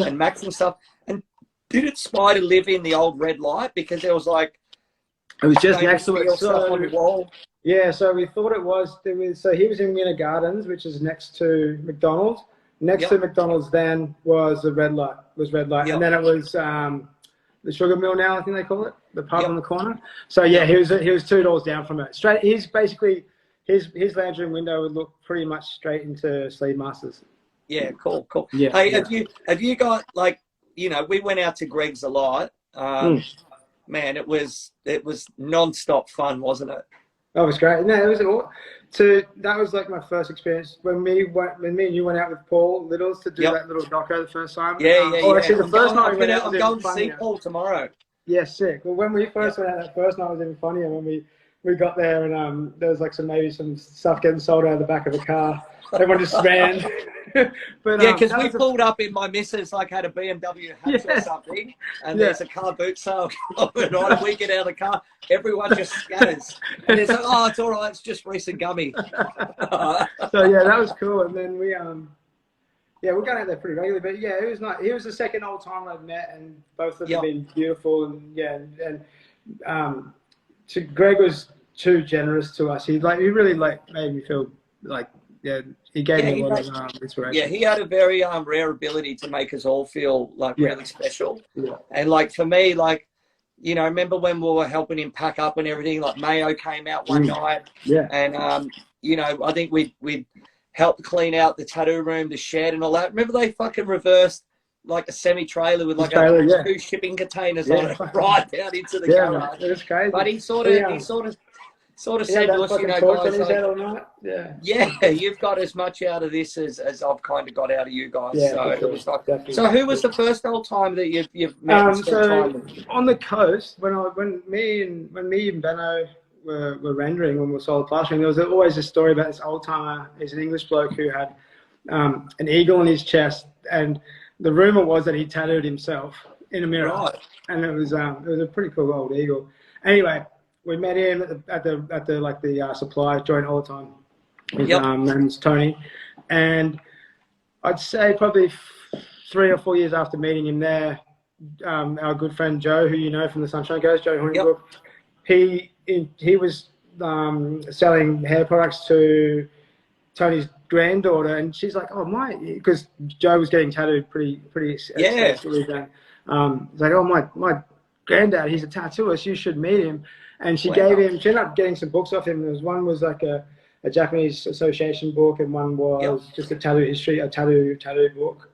and Max and stuff. And didn't Spider live in the old red light because there was it was just next to it stuff on the wall? Yeah, so we thought it was. So he was in Winter Gardens, which is next to McDonald's. Next to McDonald's then was the red light. And then it was the Sugar Mill now, I think they call it, the pub on the corner. So yeah, he was 2 doors down from it. Straight. He's basically his lounge room window would look pretty much straight into Sleeve Masters. Yeah, cool. Yeah. Hey, have you got we went out to Greg's a lot. Man, it was non-stop fun, wasn't it? That was great. No, it was that was like my first experience when me and you went out with Paul Littles to do that little doco the first time. Actually, the first night we went out, I'm going to see Paul tomorrow. Yeah, sick. Well, when we first went out that first night, it was even funnier when we got there and there was maybe some stuff getting sold out of the back of the car. Everyone just ran. But, because we pulled up in my missus had a BMW hatch or something, and there's a car boot sale going on, and we get out of the car, everyone just scatters. And it's like, oh, it's all right, it's just Rhys and Gummy. So yeah, that was cool. And then we're going out there pretty regularly. But yeah, it was nice. He was the second old time I've met, and both of them have been beautiful. And Greg was too generous to us. He really made me feel he gave me a lot of inspiration. Yeah, he had a very rare ability to make us all feel really special. Yeah. And for me, remember when we were helping him pack up and everything? Mayo came out one night. Yeah. And I think we helped clean out the tattoo room, the shed, and all that. Remember they fucking reversed a semi-trailer with 2 shipping containers on it right down into the garage. It was crazy. But he sort of said to us, guys, you've got as much out of this as I've kind of got out of you guys. Yeah, so it was so who was the first old time that you've met and spent time with? On the coast, when me and Benno were rendering when we were solid plastering, there was always a story about this old timer. He's an English bloke who had an eagle on his chest, and the rumor was that he tattooed himself in a mirror. Right. And it was a pretty cool old eagle. Anyway, we met him at the supply joint all the time. His name's Tony, and I'd say probably 3 or 4 years after meeting him there, our good friend Joe, who you know from the Sunshine Coast, Joe Hornibrook, he was selling hair products to Tony's granddaughter, and she's like, "Oh my," because Joe was getting tattooed pretty extensively then. He's like, oh, my granddad, he's a tattooist. You should meet him. And she Wow. she ended up getting some books off him. One was like a Japanese association book, and one was just a tattoo history, a tattoo book.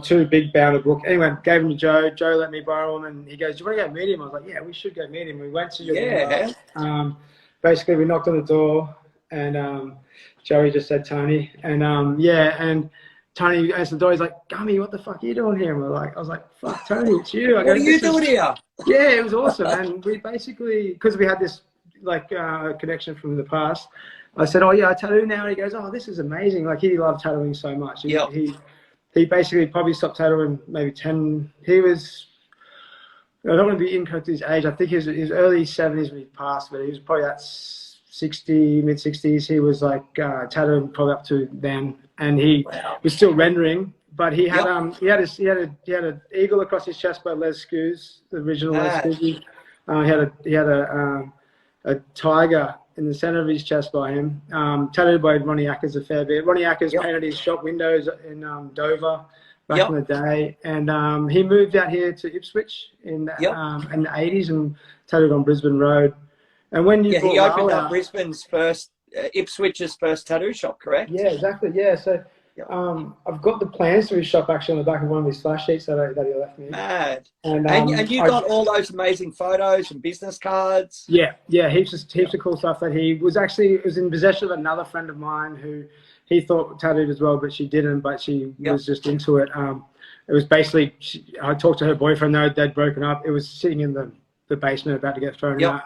Two big bound book. Anyway, gave him to Joe. Joe let me borrow him, and he goes, "Do you want to go meet him?" I was like, "Yeah, we should go meet him." We went to your basically, we knocked on the door, and Joey just said Tony, and and Tony answered the door. He's like, "Gummy, what the fuck are you doing here?" And I was like, "Fuck, Tony, it's you." What are you doing here? Yeah, it was awesome, and we basically, because we had this like connection from the past, I said, "Oh yeah, I tattoo now." And he goes, "Oh, this is amazing!" Like he loved tattooing so much. He basically probably stopped tattooing maybe 10. He was, I don't want to be incorrect to his age. I think his early 70s when he passed, but he was probably at 60, mid 60s. He was like tattooing probably up to then, and he was still rendering. But he had he had an eagle across his chest by Les Scoos, the original Les Scoos. He had a tiger in the center of his chest by him, tattooed by Ronnie Ackers a fair bit. Ronnie Ackers painted his shop windows in Dover back in the day, and he moved out here to Ipswich in the 80s and tattooed on Brisbane Road. And when you he opened up Brisbane's first, Ipswich's first tattoo shop, correct? Yeah, exactly. Yeah, so I've got the plans to his shop actually on the back of one of his flash sheets that he left me. Mad. And you got all those amazing photos and business cards. Yeah, heaps of cool stuff. That he was in possession of another friend of mine who he thought tattooed as well, but she didn't. But she was just into it. It was basically I talked to her boyfriend. They'd broken up. It was sitting in the basement about to get thrown out.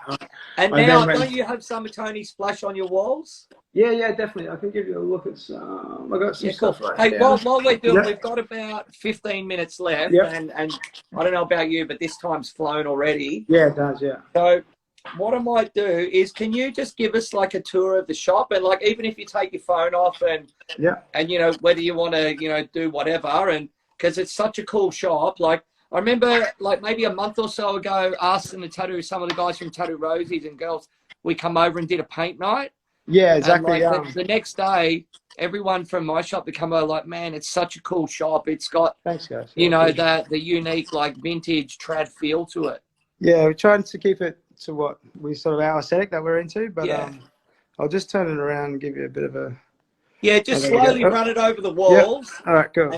And now, don't you have some of Tony's splash on your walls? Yeah, definitely. I can give you a look at some. I got some stuff right Hey, while we're doing, we've got about 15 minutes left, and I don't know about you, but this time's flown already. Yeah, it does. Yeah. So what I might do is, can you just give us like a tour of the shop, and like even if you take your phone off and you know whether you want to do whatever, and because it's such a cool shop, like. I remember, like, maybe a month or so ago, asking some of the guys from Tattoo Rosies and girls, we come over and did a paint night. Yeah, exactly. And, like, the next day, everyone from my shop to come over, like, man, it's such a cool shop. It's got, thanks, guys. the unique, like, vintage trad feel to it. Yeah, we're trying to keep it to what we sort of our aesthetic that we're into, but I'll just turn it around and give you a bit of a... Yeah, just slowly run it over the walls. All right, cool.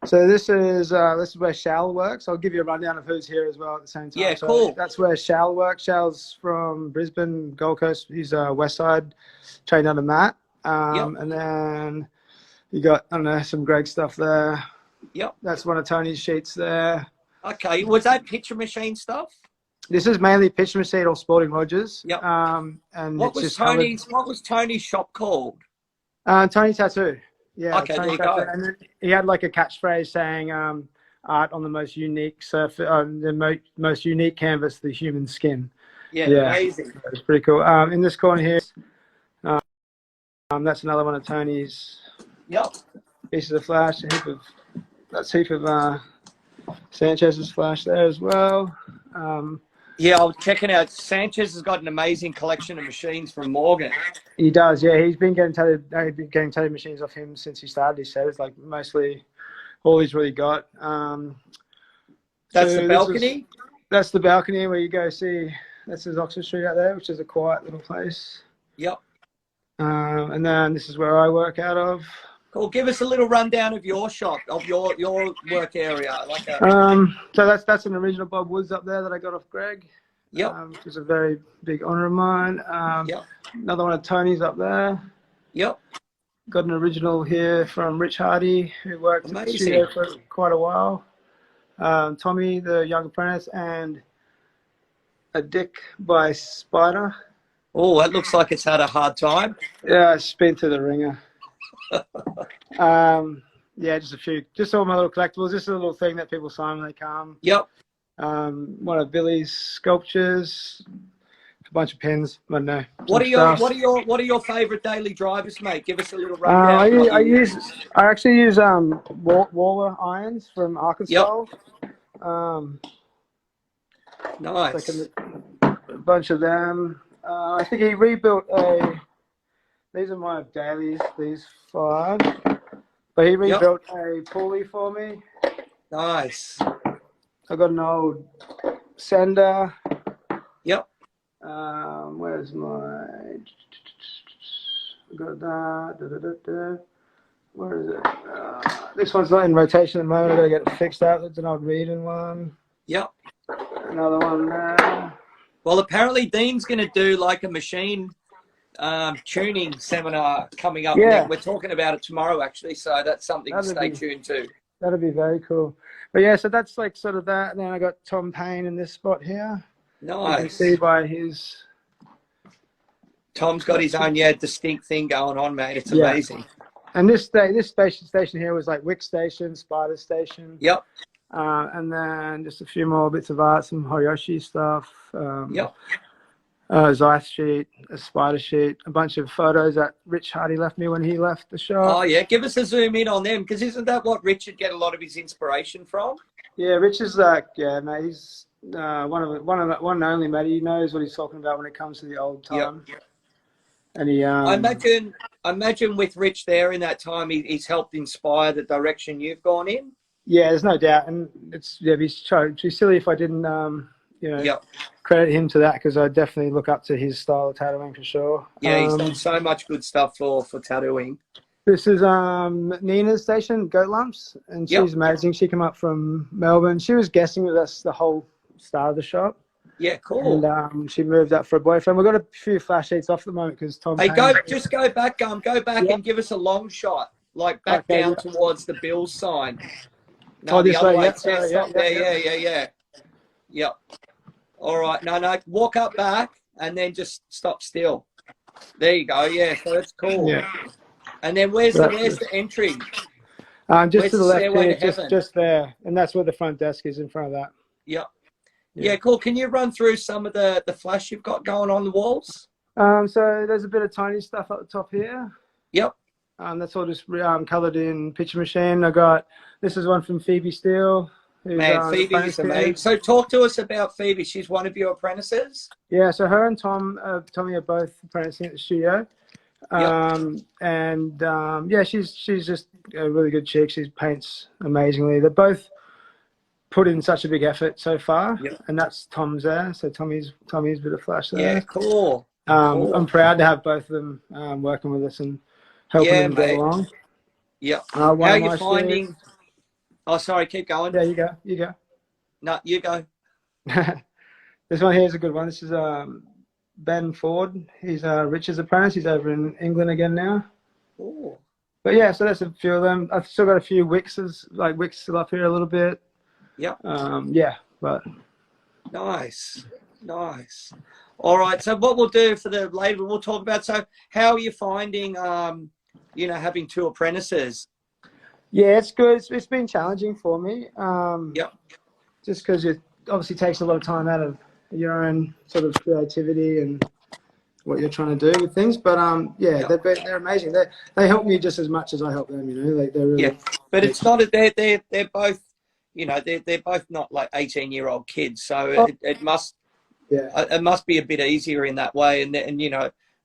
So this is where Shal works. I'll give you a rundown of who's here as well at the same time. Yeah, cool. That's where Shal works. Shal's from Brisbane, Gold Coast. He's West Side, trained under Matt. And then you got, I don't know, some Greg stuff there. Yep. That's one of Tony's sheets there. Okay. Was that picture machine stuff? This is mainly picture machine or sporting lodges. Yep. And what was Tony's shop called? Tony Tattoo. Yeah. Okay, there you go. And then he had like a catchphrase saying, "Art on the most unique surface, the most unique canvas, the human skin." Yeah, amazing. It's pretty cool. In this corner here, that's another one of Tony's. Yep. Pieces of flash. That's a heap of Sanchez's flash there as well. Yeah, I was checking out. Sanchez has got an amazing collection of machines from Morgan. He does, yeah. He's been getting tattooed machines off him since he started. He said it's like mostly all he's really got. That's the balcony? That's the balcony where you go see. This is Oxford Street out there, which is a quiet little place. Yep. And then this is where I work out of. Cool. Give us a little rundown of your shop, of your work area. So that's an original Bob Woods up there that I got off Greg. Yep. Which is a very big honour of mine. Yep. Another one of Tony's up there. Yep. Got an original here from Rich Hardy, who worked at the studio for quite a while. Tommy, the young apprentice, and a Dick by Spider. Oh, that looks like it's had a hard time. Yeah, it's been through the ringer. Yeah, just all my little collectibles. Just a little thing that people sign when they come. Yep. One of Billy's sculptures, a bunch of pens. I don't know. What are your favourite daily drivers, mate? Give us a little rundown. I actually use Waller irons from Arkansas. Yep. Nice. Like a bunch of them. I think he rebuilt these are my dailies, these 5. But he rebuilt a pulley for me. Nice. I got an old sender. Yep. Where's my? I got that. Where is it? This one's not in rotation at the moment. I got to get it fixed up. That's an old reading one. Yep. Another one there. Well, apparently Dean's going to do like a machine tuning seminar coming up. Yeah. We're talking about it tomorrow, actually. So that's something to stay tuned to. That'd be very cool. But yeah, so that's like sort of that. And then I got Tom Payne in this spot here. Nice. You can see by his. Tom's got his own distinct thing going on, mate. It's amazing. And this station here was like Wick Station, Spider Station. Yep. And then just a few more bits of art, some Horiyoshi stuff. Yep. Zeiss sheet, a spider sheet, a bunch of photos that Rich Hardy left me when he left the shop. Oh yeah, give us a zoom in on them, because isn't that what Richard get a lot of his inspiration from? Yeah, Rich is like, mate, he's one and only, mate. He knows what he's talking about when it comes to the old time. Yep. And he, I imagine with Rich there in that time, he's helped inspire the direction you've gone in. Yeah, there's no doubt, and it's it'd be silly if I didn't credit him to that, because I definitely look up to his style of tattooing for sure. Yeah, he's done so much good stuff for tattooing. This is Nina's station, Goat Lumps, and she's amazing. She came up from Melbourne. She was guessing with us the whole start of the shop. Yeah, cool. And she moved up for a boyfriend. We've got a few flash sheets off at the moment because Tom. Hey, just go back and give us a long shot, like back down towards the Bills sign. No, the other way. Yep. All right. No. Walk up back and then just stop still. There you go. Yeah, so that's cool. Yeah. And then where's the entry? Just to the left here, just there, and that's where the front desk is in front of that. Yep. Yeah, cool. Can you run through some of the flash you've got going on the walls? So there's a bit of tiny stuff at the top here. Yep. That's all just coloured in picture machine. This is one from Phoebe Steele. Man, Phoebe's amazing. So talk to us about Phoebe. She's one of your apprentices? Yeah, so her and Tommy are both apprenticing at the studio. She's just a really good chick. She paints amazingly. They're both put in such a big effort so far, and that's Tom's there. So Tommy's a bit of flash there. Yeah, cool. I'm proud to have both of them working with us and helping them get along. Yeah. How are you finding? Oh, sorry. Keep going. Yeah, you go. No, you go. This one here is a good one. This is Ben Ford. He's Richard's apprentice. He's over in England again now. Oh. But yeah, so that's a few of them. I've still got a few Wicks still up here a little bit. Yep. But nice. All right. So what we'll do for the later, we'll talk about. So how are you finding, having two apprentices? Yeah, it's good. It's been challenging for me. Just because it obviously takes a lot of time out of your own sort of creativity and what you're trying to do with things. But they're amazing. They help me just as much as I help them. They're really, But it's not they're both. They're both not like 18-year-old kids, so it must be a bit easier in that way. And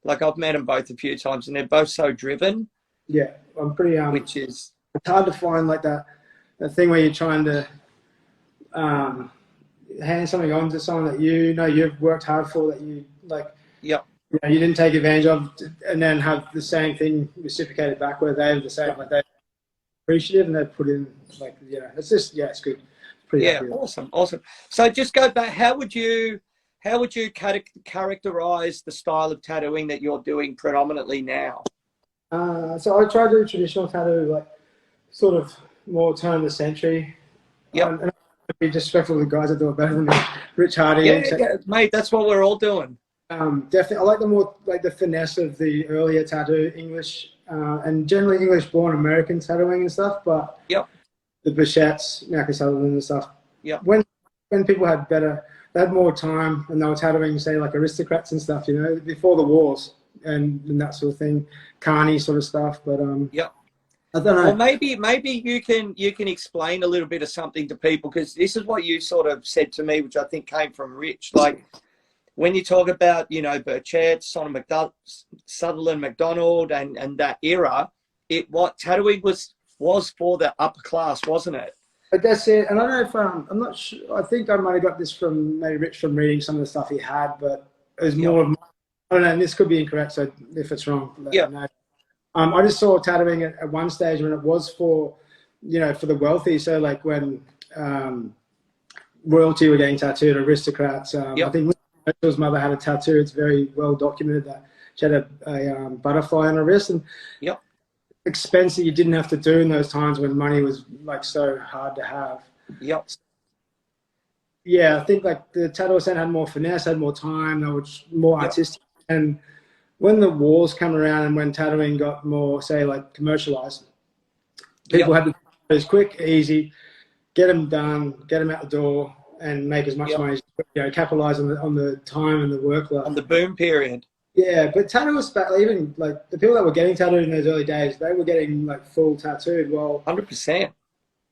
like I've met them both a few times, and they're both so driven. Yeah, I'm pretty. Which is it's hard to find like that thing where you're trying to hand something on to someone that you've worked hard for, that you like. Yep. You didn't take advantage of, and then have the same thing reciprocated back where they have the same they appreciative and they put in it's just it's good. Pretty happy. Awesome. So just go back. How would you characterize the style of tattooing that you're doing predominantly now? So I try to do traditional tattoo, like sort of more turn of the century. Yeah. And I'd be disrespectful to the guys that do it better than me. Rich Hardy. Yeah, mate, that's what we're all doing. Definitely, I like the finesse of the earlier tattoo, English, and generally English-born American tattooing and stuff. But the Bichettes, Malcolm Sutherland and stuff. Yeah. When people they had more time and they were tattooing, say, like aristocrats and stuff, before the wars and that sort of thing, carny sort of stuff. But I don't know. Well, maybe you can explain a little bit of something to people, because this is what you sort of said to me, which I think came from Rich. Like when you talk about Burchett, Sutherland, McDonald, and that era, tattooing was for the upper class, wasn't it? But that's it. And I don't know if I'm not sure. I think I might have got this from maybe Rich from reading some of the stuff he had, but it was Yep. more of, I don't know, and this could be incorrect. So if it's wrong, let Yep. me know. I just saw tattooing at one stage when it was for, for the wealthy. So like when royalty were getting tattooed, aristocrats. I think Rachel's mother had a tattoo. It's very well documented that she had a butterfly on her wrist, and Yep. expense that you didn't have to do in those times when money was like so hard to have. Yep. Yeah, I think like the tattoo scene had more finesse, had more time, they were more artistic. And when the wars come around and when tattooing got more, say, like commercialized, people had to do it quick, easy, get them done, get them out the door, and make as much money as capitalize on the time and the workload. On the boom period. Yeah, but tattooists back, even like the people that were getting tattooed in those early days, they were getting like full tattooed. Well, 100%.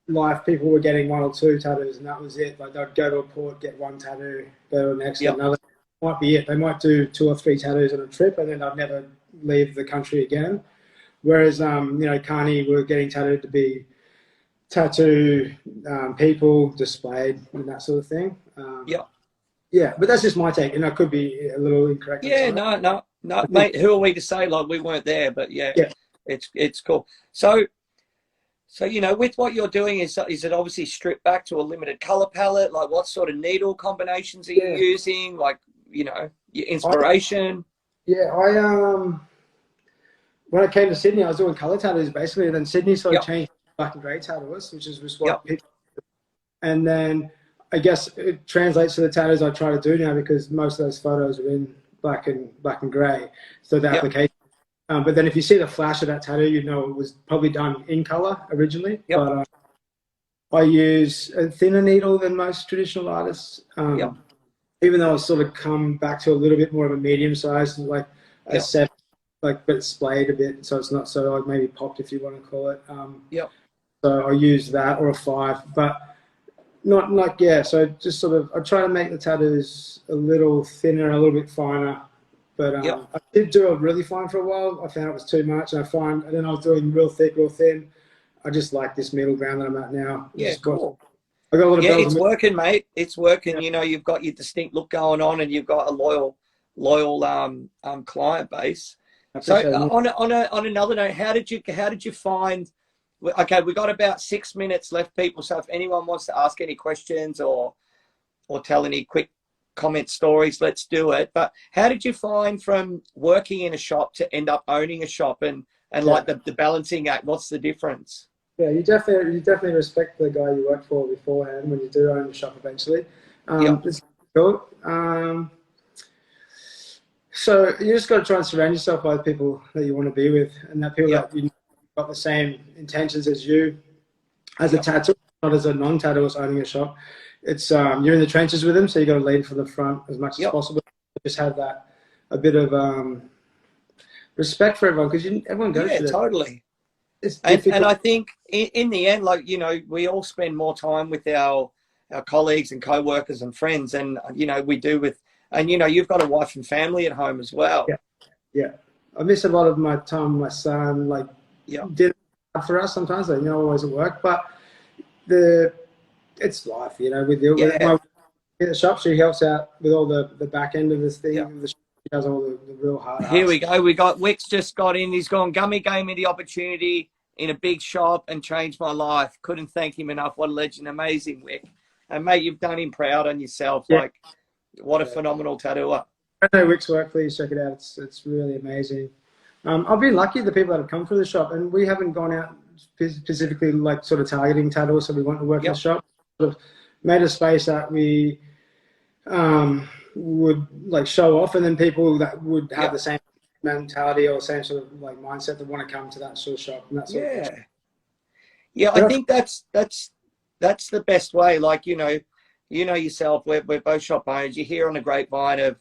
Life, people were getting 1 or 2 tattoos, and that was it. Like they'd go to a port, get 1 tattoo, go to the next, another. Might be it. They might do 2 or 3 tattoos on a trip, and then they'd never leave the country again. Whereas, Carney were getting tattooed to be tattoo people displayed and that sort of thing. Yeah, but that's just my take, and I could be a little incorrect. Yeah, no, mate. Who are we to say? Like we weren't there, but yeah. It's cool. So with what you're doing, is it obviously stripped back to a limited color palette? Like, what sort of needle combinations are you using? Like, your inspiration. When I came to Sydney, I was doing color tattoos basically, and then Sydney sort of changed black and grey tattoos, which is just what people. And then I guess it translates to the tattoos I try to do now, because most of those photos are in black and grey. So the application. But then if you see the flash of that tattoo, you know it was probably done in color originally. But I use a thinner needle than most traditional artists. Even though I've sort of come back to a little bit more of a medium size, like a 7, but it's splayed a bit, so it's not so like maybe popped, if you want to call it. So I use that, or a 5, but not like So just sort of I try to make the tattoos a little thinner, a little bit finer. But I did do it really fine for a while. I found it was too much, and then I was doing real thick, real thin. I just like this middle ground that I'm at now. Cool. I got a lot of bells. It's working, mate. It's working. You've got your distinct look going on, and you've got a loyal client base. So on another note, how did you find? Okay, we got about 6 minutes left, people. So if anyone wants to ask any questions or tell any quick comment stories, let's do it. But how did you find from working in a shop to end up owning a shop, and like the balancing act? What's the difference? Yeah, you definitely respect the guy you work for beforehand when you do own the shop eventually. It's cool. So you just got to try and surround yourself by the people that you want to be with, and that people that you got the same intentions as you, as a tattooist, not as a non-tattooist owning a shop. It's you're in the trenches with them, so you got to lead from the front as much as possible. Just have a bit of respect for everyone, because everyone goes through that. Totally. And I think in the end, like, we all spend more time with our colleagues and co-workers and friends, and we do with, and you've got a wife and family at home as well. Yeah. I miss a lot of my time with my son. Like, did for us sometimes, like, always at work, but it's life, with the shop. She helps out with all the back end of this thing. She does all the real hard. Here we go. We got Wick's just got in. He's gone. Gummy gave me the opportunity in a big shop and changed my life. Couldn't thank him enough. What a legend. Amazing, Wick. And mate, you've done him proud on yourself. Like, what a phenomenal tattooer. I know Wick's work. Please check it out. It's really amazing. I've been lucky, the people that have come through the shop, and we haven't gone out specifically like sort of targeting tattooers, so we want to work in the shop. Sort of made a space that we would like show off, and then people that would have the same mentality or same sort of like mindset that want to come to that sort of shop. And that sort of thing. I think that's the best way. Like, yourself, we're both shop owners. You hear on the grapevine of,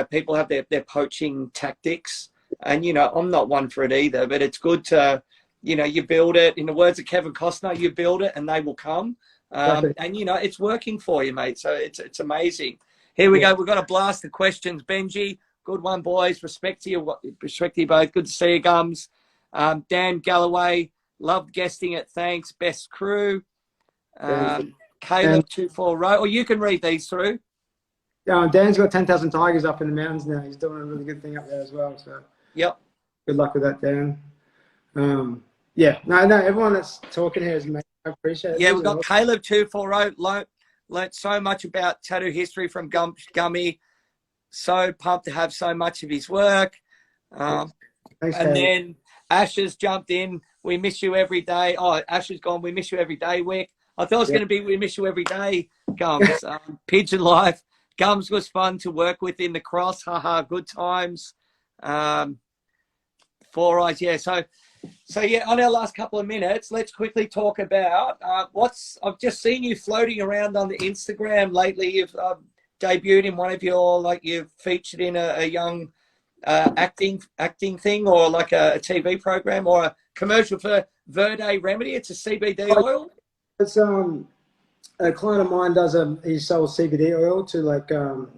people have their poaching tactics, and I'm not one for it either, but it's good to, you build it. In the words of Kevin Costner, you build it and they will come. And it's working for you, mate. So it's amazing. Here we go. We've got to blast the questions. Benji, good one, boys. Respect to you both. Good to see you, Gums. Dan Galloway, loved guesting it. Thanks. Best crew. Caleb 24 Row, or you can read these through. Dan's got 10,000 tigers up in the mountains now. He's doing a really good thing up there as well. So yep, good luck with that, Dan. Yeah, no, everyone that's talking here is amazing. I appreciate it. Yeah, we've got Caleb 240. Learned so much about tattoo history from Gummy. So pumped to have so much of his work. Thanks, and Caleb. Then Ash has jumped in. We miss you every day. Oh, Ash has gone. We miss you every day, Wick. I thought it was going to be we miss you every day, Gums. Pigeon Life. Gums was fun to work with in the cross. Haha, good times. Four Eyes, yeah. So yeah, on our last couple of minutes, let's quickly talk about I've just seen you floating around on the Instagram lately. You've debuted in one of your, you've featured in a young acting thing, or like a TV program or a commercial for Verde Remedy. It's a CBD oil. It's a client of mine he sells CBD oil to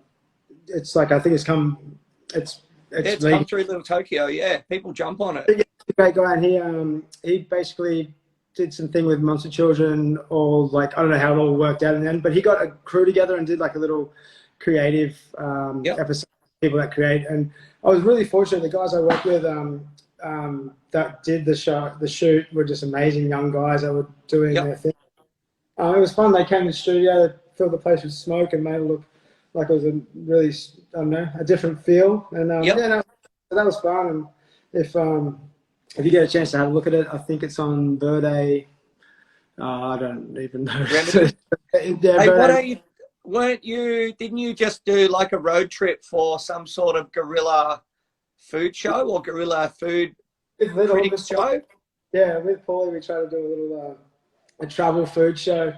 it's like, I think it's come come through Little Tokyo. Yeah, people jump on it. Yeah, great guy. And he basically did something with Monster Children, or I don't know how it all worked out in the end, but he got a crew together and did like a little creative episode, people that create. And I was really fortunate. The guys I worked with that did the shoot were just amazing young guys that were doing their thing. It was fun. They came to the studio, they filled the place with smoke and made it look like it was a really, I don't know, a different feel. And yeah, no, that was fun. And if you get a chance to have a look at it, I think it's on Verde. I don't even know. Hey, didn't you just do like a road trip for some sort of guerrilla food show or guerrilla food critics show? Yeah, with Paulie, we try to do a little a travel food show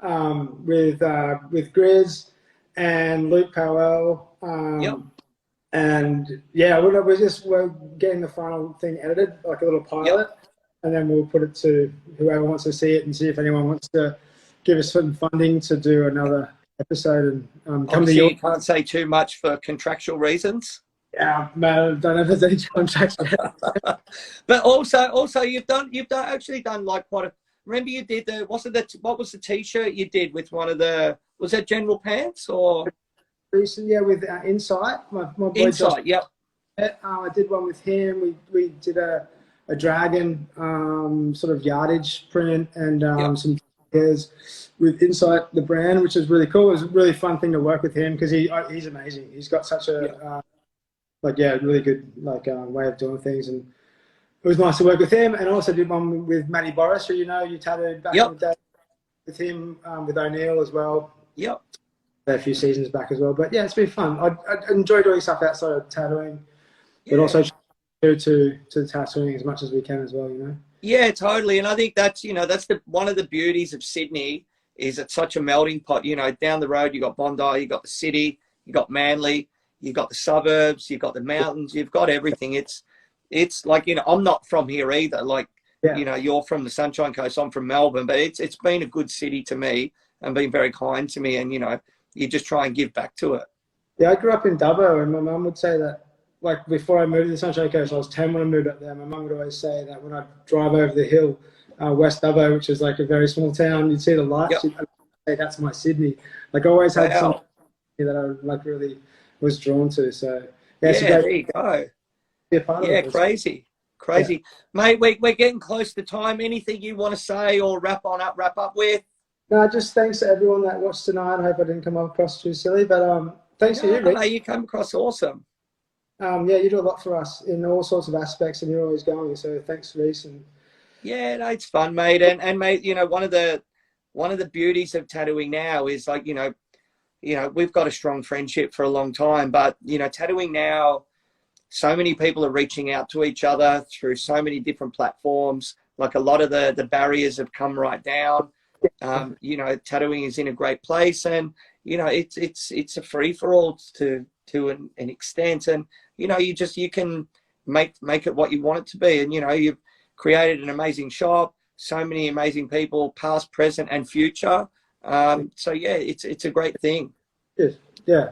with Grizz and Luke Powell. And yeah, we're getting the final thing edited, like a little pilot, and then we'll put it to whoever wants to see it and see if anyone wants to give us some funding to do another episode. And come to you can't say too much for contractual reasons. Yeah, man, I don't know if there's any contracts yet. But also you've actually done like quite a. Remember you did what was the T-shirt you did with one of the, was that General Pants or? Yeah, with Insight, my boy Insight, Josh. I did one with him. We did a dragon sort of yardage print and some hairs with Insight, the brand, which is really cool. It was a really fun thing to work with him because he's amazing. He's got such a really good way of doing things, and it was nice to work with him. And I also did one with Matty Boris, who you tattooed back in the day with him, with O'Neill as well. Yep. A few seasons back as well. But yeah, it's been fun. I enjoy doing stuff outside of tattooing, but also to tattooing as much as we can as well, Yeah, totally. And I think that's one of the beauties of Sydney is it's such a melting pot. Down the road you got Bondi, you got the city, you got Manly, you got the suburbs, you've got the mountains, you've got everything. It's like, I'm not from here either. You're from the Sunshine Coast, I'm from Melbourne, but it's been a good city to me and been very kind to me, and you just try and give back to it. Yeah, I grew up in Dubbo, and my mum would say that, before I moved to the Sunshine Coast, I was 10 when I moved up there. My mum would always say that when I drive over the hill, West Dubbo, which is like a very small town, you'd see the lights. I'd say that's my Sydney. I always had something that I really was drawn to. So there you go. Be a part of it. Crazy. Yeah. Mate, we're getting close to time. Anything you want to say or wrap up with? No, just thanks to everyone that watched tonight. I hope I didn't come across too silly, but thanks to you, Rhys. No, you come across awesome. You do a lot for us in all sorts of aspects, and you're always going. So thanks, Rhys. Yeah, no, it's fun, mate. And mate, one of the beauties of tattooing now is we've got a strong friendship for a long time, but tattooing now, so many people are reaching out to each other through so many different platforms. Like a lot of the barriers have come right down. Tattooing is in a great place, and it's a free for all to an extent, and you can make it what you want it to be, and you've created an amazing shop, so many amazing people, past, present, and future. So yeah, it's a great thing. Yes, yeah.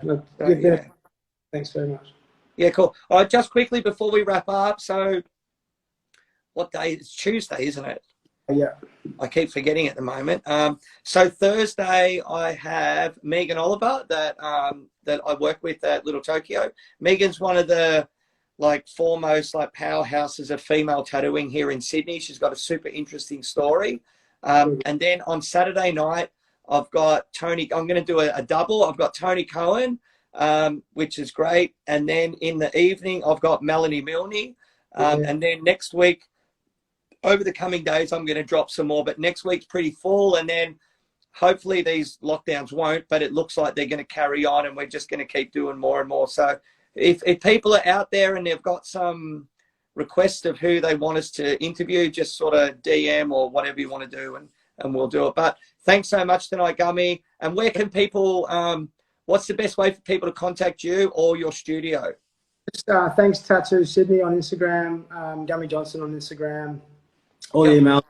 Thanks very much. Yeah, cool. All right, just quickly before we wrap up. So, what day? It's Tuesday, isn't it? Yeah. I keep forgetting at the moment. So Thursday I have Megan Oliver that that I work with at Little Tokyo. Megan's one of the like foremost like powerhouses of female tattooing here in Sydney. She's got a super interesting story. And then on Saturday night I've got Tony. I'm going to do a double. I've got Tony Cohen, which is great. And then in the evening I've got Melanie Milne. And then next week, over the coming days, I'm going to drop some more, but next week's pretty full. And then hopefully these lockdowns won't, but it looks like they're going to carry on and we're just going to keep doing more and more. So if people are out there and they've got some requests of who they want us to interview, just sort of DM or whatever you want to do and we'll do it. But thanks so much tonight, Gummy. And where can people, what's the best way for people to contact you or your studio? Thanks Tattoo Sydney on Instagram, Gummy Johnston on Instagram. All the emails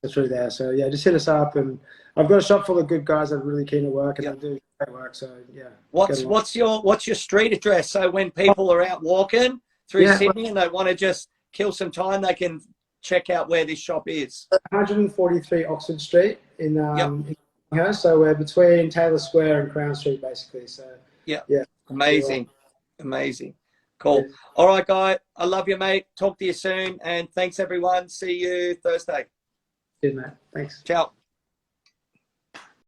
are through there. So yeah, just hit us up. And I've got a shop full of good guys that are really keen to work and they do great work. So yeah. What's your street address? So when people are out walking through Sydney and they want to just kill some time, they can check out where this shop is. 143 Oxford Street in so we're between Taylor Square and Crown Street basically. So yeah. Amazing. Cool. All right, guy. I love you, mate. Talk to you soon. And thanks, everyone. See you Thursday. Good, mate. Thanks. Ciao.